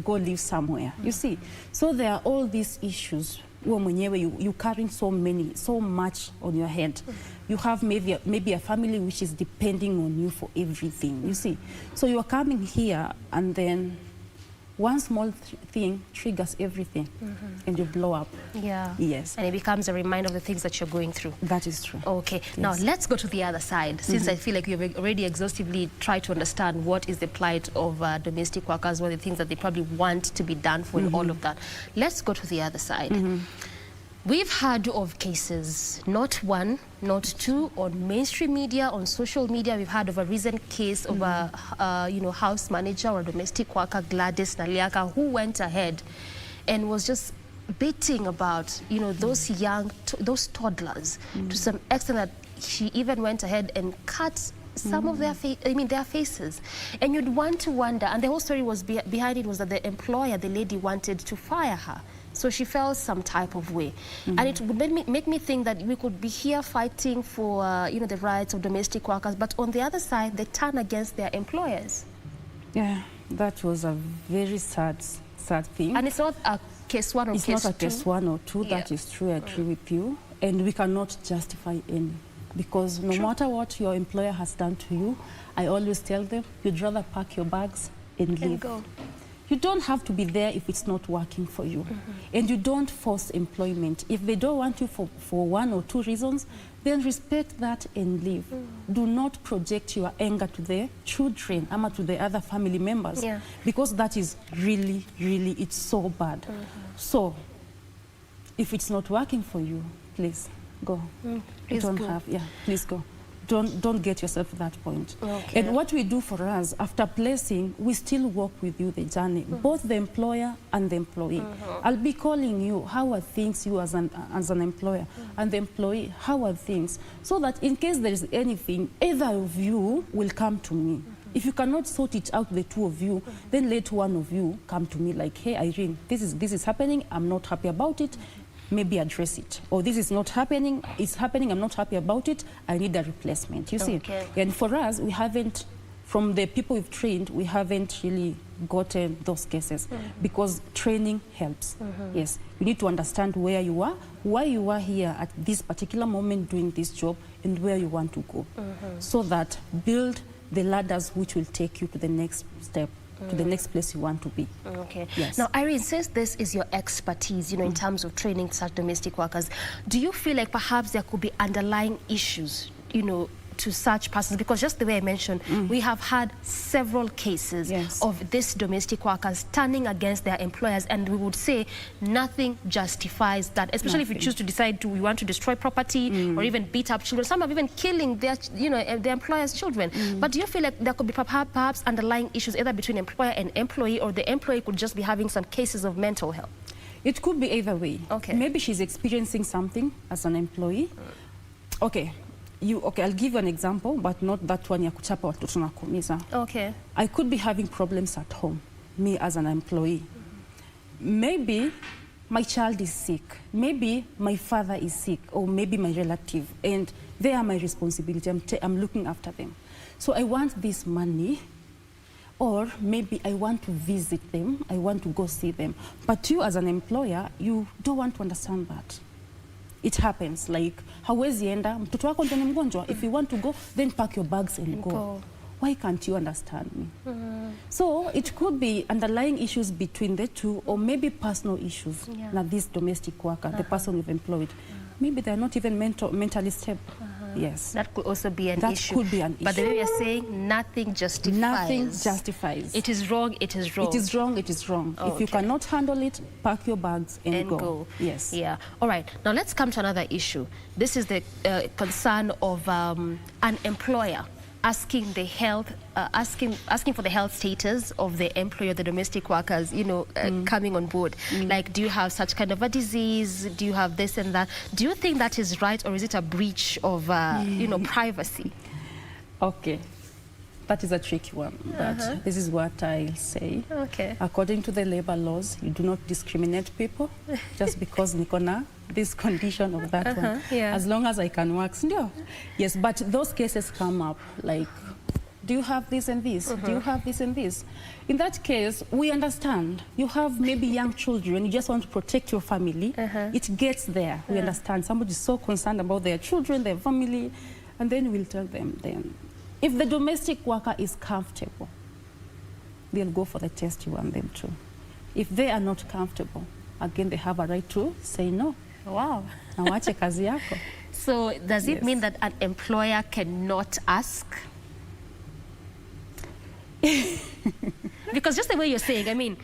Go live somewhere. You see, so there are all these issues. You carrying so much on your head. You have maybe a family which is depending on you for everything, you see. So you are coming here and then one small thing triggers everything and you blow up. Yes. And it becomes a reminder of the things that you're going through. That is true. Okay. Now let's go to the other side. Since I feel like you've already exhaustively tried to understand what is the plight of domestic workers, what are the things that they probably want to be done for and all of that. Let's go to the other side. We've heard of cases, not one, not two, on mainstream media, on social media. We've heard of a recent case of a house manager or domestic worker, Gladys Naliaka, who went ahead and was just beating about, those those toddlers to some extent that she even went ahead and cut some of their faces. And you'd want to wonder, and the whole story was behind it was that the employer, the lady, wanted to fire her. So she felt some type of way. And it would make me think that we could be here fighting for the rights of domestic workers, but on the other side, they turn against their employers. Yeah, that was a very sad thing. And it's not a case one or case two. It's not a case one or two, that is true, I agree with you. And we cannot justify any. Because no matter what your employer has done to you, I always tell them, you'd rather pack your bags and leave. Go. You don't have to be there if it's not working for you. And you don't force employment. If they don't want you for one or two reasons, then respect that and leave. Do not project your anger to the children or to the other family members. Because that is really, really, it's so bad. So, if it's not working for you, please go. Please go. Please go. Don't get yourself to that point. And what we do for us, after placing, we still walk with you the journey, both the employer and the employee. I'll be calling you, how are things, you as an employer, and the employee, how are things? So that in case there is anything, either of you will come to me. If you cannot sort it out, the two of you, then let one of you come to me like, hey, Irene, this is happening, I'm not happy about it. Maybe address it. Or this is not happening, it's happening, I'm not happy about it, I need a replacement, you see. And for us, we haven't, from the people we've trained, we haven't really gotten those cases because training helps. Yes, you need to understand where you are, why you are here at this particular moment doing this job, and where you want to go. So that build the ladders which will take you to the next step. To the next place you want to be. Yes. Now, Irene, since this is your expertise, in terms of training such domestic workers, do you feel like perhaps there could be underlying issues, to such persons? Because just the way I mentioned, we have had several cases of these domestic workers turning against their employers, and we would say nothing justifies that, especially if you choose to decide we want to destroy property or even beat up children. Some are even killing their, their employers' children. But do you feel like there could be perhaps underlying issues either between employer and employee, or the employee could just be having some cases of mental health? It could be either way. Okay. Maybe she's experiencing something as an employee. Okay, I'll give you an example, but not that one ya kuchapa watoto na kuumiza. Okay. I could be having problems at home, me as an employee. Maybe my child is sick, maybe my father is sick, or maybe my relative, and they are my responsibility. I'm looking after them. So I want this money, or maybe I want to visit them, I want to go see them. But you as an employer, you don't want to understand that. It happens, like, hawezi enda, mtoto wako ndio ni mgonjwa. If you want to go, then pack your bags and go. Why can't you understand me? So it could be underlying issues between the two, or maybe personal issues. Now this domestic worker, the person you've employed, maybe they're not even mentally stable. Yes. That could also be an issue. That could be an issue. But the way you're saying, nothing justifies. Nothing justifies. It is wrong, it is wrong. It is wrong, it is wrong. Oh, if you cannot handle it, pack your bags and go. Yes. Yeah. All right. Now let's come to another issue. This is the concern of an employer asking the health, asking for the health status of the employer, the domestic workers, coming on board. Like, do you have such kind of a disease? Do you have this and that? Do you think that is right, or is it a breach of, privacy? Okay. That is a tricky one, but this is what I'll say. Okay. According to the labor laws, you do not discriminate people just because Nikona this condition of that one. Yeah. As long as I can work, no. Yes, but those cases come up like, do you have this and this? Do you have this and this? In that case, we understand. You have maybe young children, you just want to protect your family. It gets there. We understand. Somebody is so concerned about their children, their family, and then we'll tell them then. If the domestic worker is comfortable, they'll go for the test you want them to. If they are not comfortable, again, they have a right to say no. Wow. Na wache kazi yako. So does it mean that an employer cannot ask? Because just the way you're saying, I mean,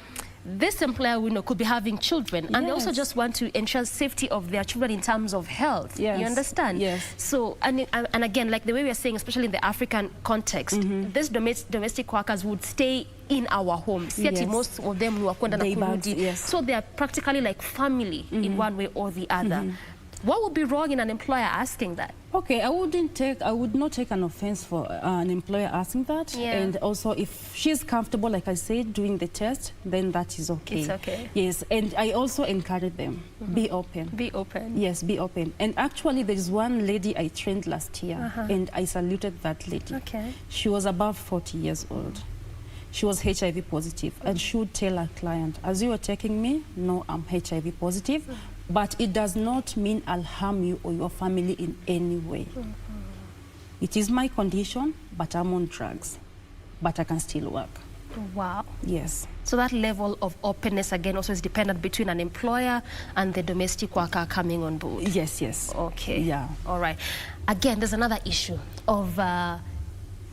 this employer could be having children, and they also just want to ensure safety of their children in terms of health. You understand? Yes. So, and again, like the way we are saying, especially in the African context, these domestic workers would stay in our homes. Yet most of them were kwenda na kurudi. So they are practically like family in one way or the other. What would be wrong in an employer asking that? Okay, I would not take an offense for an employer asking that. And also, if she's comfortable, like I said, doing the test, then that is okay. It's okay. Yes, and I also encourage them, be open. Be open. Yes, be open. And actually, there is one lady I trained last year, and I saluted that lady. Okay. She was above 40 years old. She was HIV positive, and she would tell her client, as you were taking me, no, I'm HIV positive, but it does not mean I'll harm you or your family in any way. It is my condition, but I'm on drugs, but I can still work. Wow. Yes. So that level of openness, again, also is dependent between an employer and the domestic worker coming on board. Yes, yes. Okay. Yeah. All right. Again, there's another issue of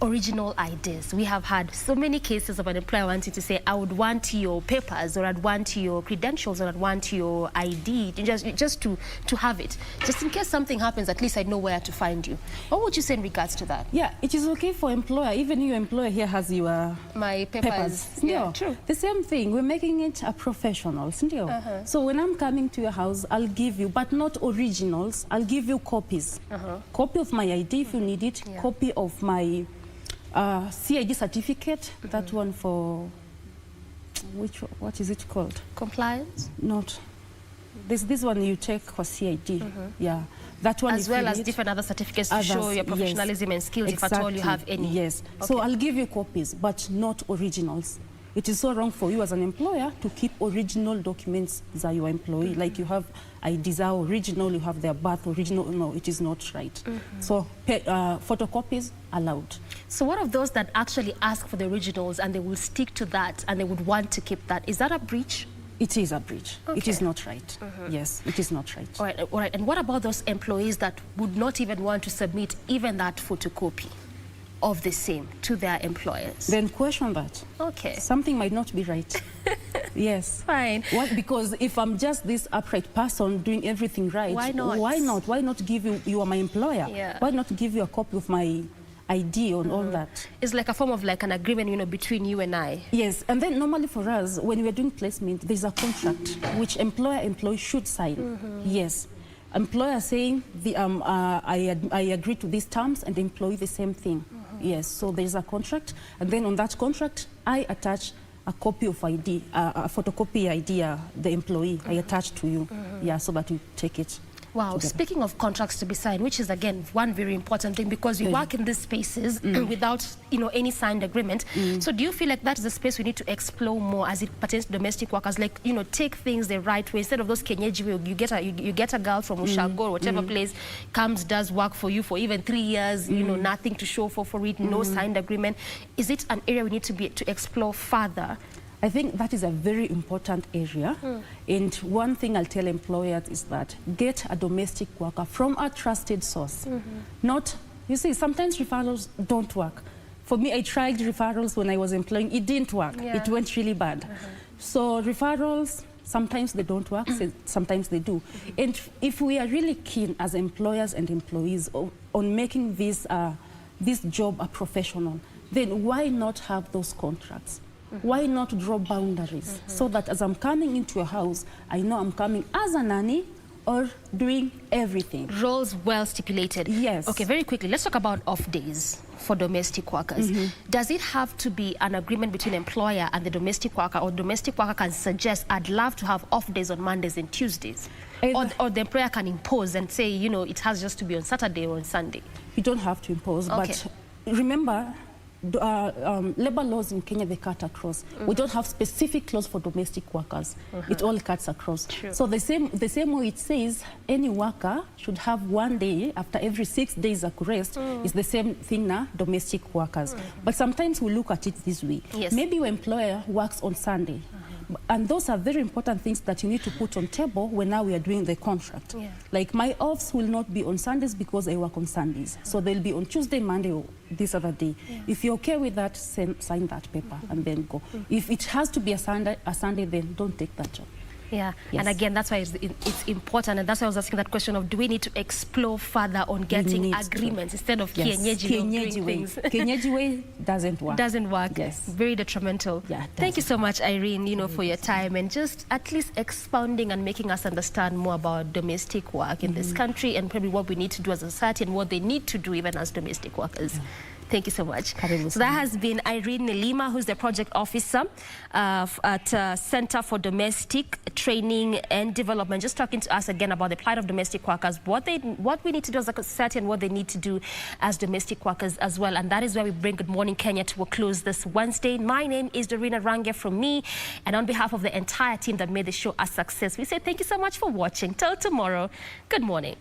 original IDs. We have had so many cases of an employer wanting to say, I would want your papers, or I'd want your credentials, or I'd want your ID, just to have it. Just in case something happens, at least I know where to find you. What would you say in regards to that? Yeah, it is okay for employer. Even your employer here has your my papers. Yeah, true. The same thing. We're making it a professional. So when I'm coming to your house, I'll give you, but not originals, I'll give you copies. Copy of my ID if you need it, copy of my CID certificate, that one for, what is it called? Compliance? Not. This one you take for CID. Yeah. That one as well as different other certificates to show your professionalism and skills, if at all you have any. Yes. Okay. So I'll give you copies, but not originals. It is so wrong for you as an employer to keep original documents as your employee. Like you have IDs are original, you have their birth original. No, it is not right. So photocopies allowed. So what of those that actually ask for the originals and they will stick to that and they would want to keep that? Is that a breach? It is a breach. Okay. It is not right. Yes, it is not right. All right. And what about those employees that would not even want to submit even that photocopy of the same to their employers? Then question that. Okay. Something might not be right. Yes. Fine. What? Because if I'm just this upright person doing everything right, why not? Why not? Why not give you are my employer? Yeah. Why not give you a copy of my ID on all that? It's like a form of like an agreement, you know, between you and I. Yes, and then normally for us, when we're doing placement, there's a contract which employee should sign. Yes. Employer saying I agree to these terms, and the employee the same thing. Yes, so there's a contract, and then on that contract, I attach a copy of ID, a photocopy ID, the employee, I attach to you, yeah, so that you take it. Wow, together. Speaking of contracts to be signed, which is again one very important thing, because we work in these spaces without, you know, any signed agreement. So do you feel like that is a space we need to explore more as it pertains to domestic workers? Like, you know, take things the right way instead of those kenyeji way. You get a girl from Ushago or whatever place, comes, does work for you for even 3 years, you know, nothing to show for it, no signed agreement. Is it an area we need to explore further? I think that is a very important area. And one thing I'll tell employers is that get a domestic worker from a trusted source. Not, you see, sometimes referrals don't work. For me, I tried referrals when I was employing. It didn't work. It went really bad. So referrals, sometimes they don't work, sometimes they do. And if we are really keen as employers and employees on making this job a professional, then why not have those contracts? Why not draw boundaries so that as I'm coming into a house, I know I'm coming as a nanny or doing everything. Roles well stipulated. Yes. Okay, very quickly, let's talk about off days for domestic workers. Does it have to be an agreement between employer and the domestic worker, or domestic worker can suggest, I'd love to have off days on Mondays and Tuesdays? Or the employer can impose and say, you know, it has just to be on Saturday or on Sunday? You don't have to impose, but remember, labor laws in Kenya, they cut across. We don't have specific clause for domestic workers. It all cuts across. So the same way it says any worker should have 1 day after every 6 days of rest is the same thing now, domestic workers. But sometimes we look at it this way. Maybe your employer works on Sunday. And those are very important things that you need to put on table when now we are doing the contract. Like my offs will not be on Sundays because I work on Sundays. So they'll be on Tuesday, Monday, or this other day. If you're okay with that, sign that paper and then go. If it has to be a Sunday, then don't take that job. Yeah, and again, that's why it's important, and that's why I was asking that question of, do we need to explore further on getting agreements instead of kienyeji things? Kienyeji way doesn't work. Doesn't work. Yes. Very detrimental. Yeah. Thank you so much, Irene, you know, for your time and just at least expounding and making us understand more about domestic work in this country, and probably what we need to do as a society and what they need to do even as domestic workers. Thank you so much. So that has been Irene Nelima, who's the project officer at Center for Domestic Training and Development, just talking to us again about the plight of domestic workers, what we need to do as a society and what they need to do as domestic workers as well. And that is where we bring Good Morning Kenya to a close this Wednesday. My name is Dorina Range from me, and on behalf of the entire team that made the show a success, we say thank you so much for watching. Till tomorrow, good morning.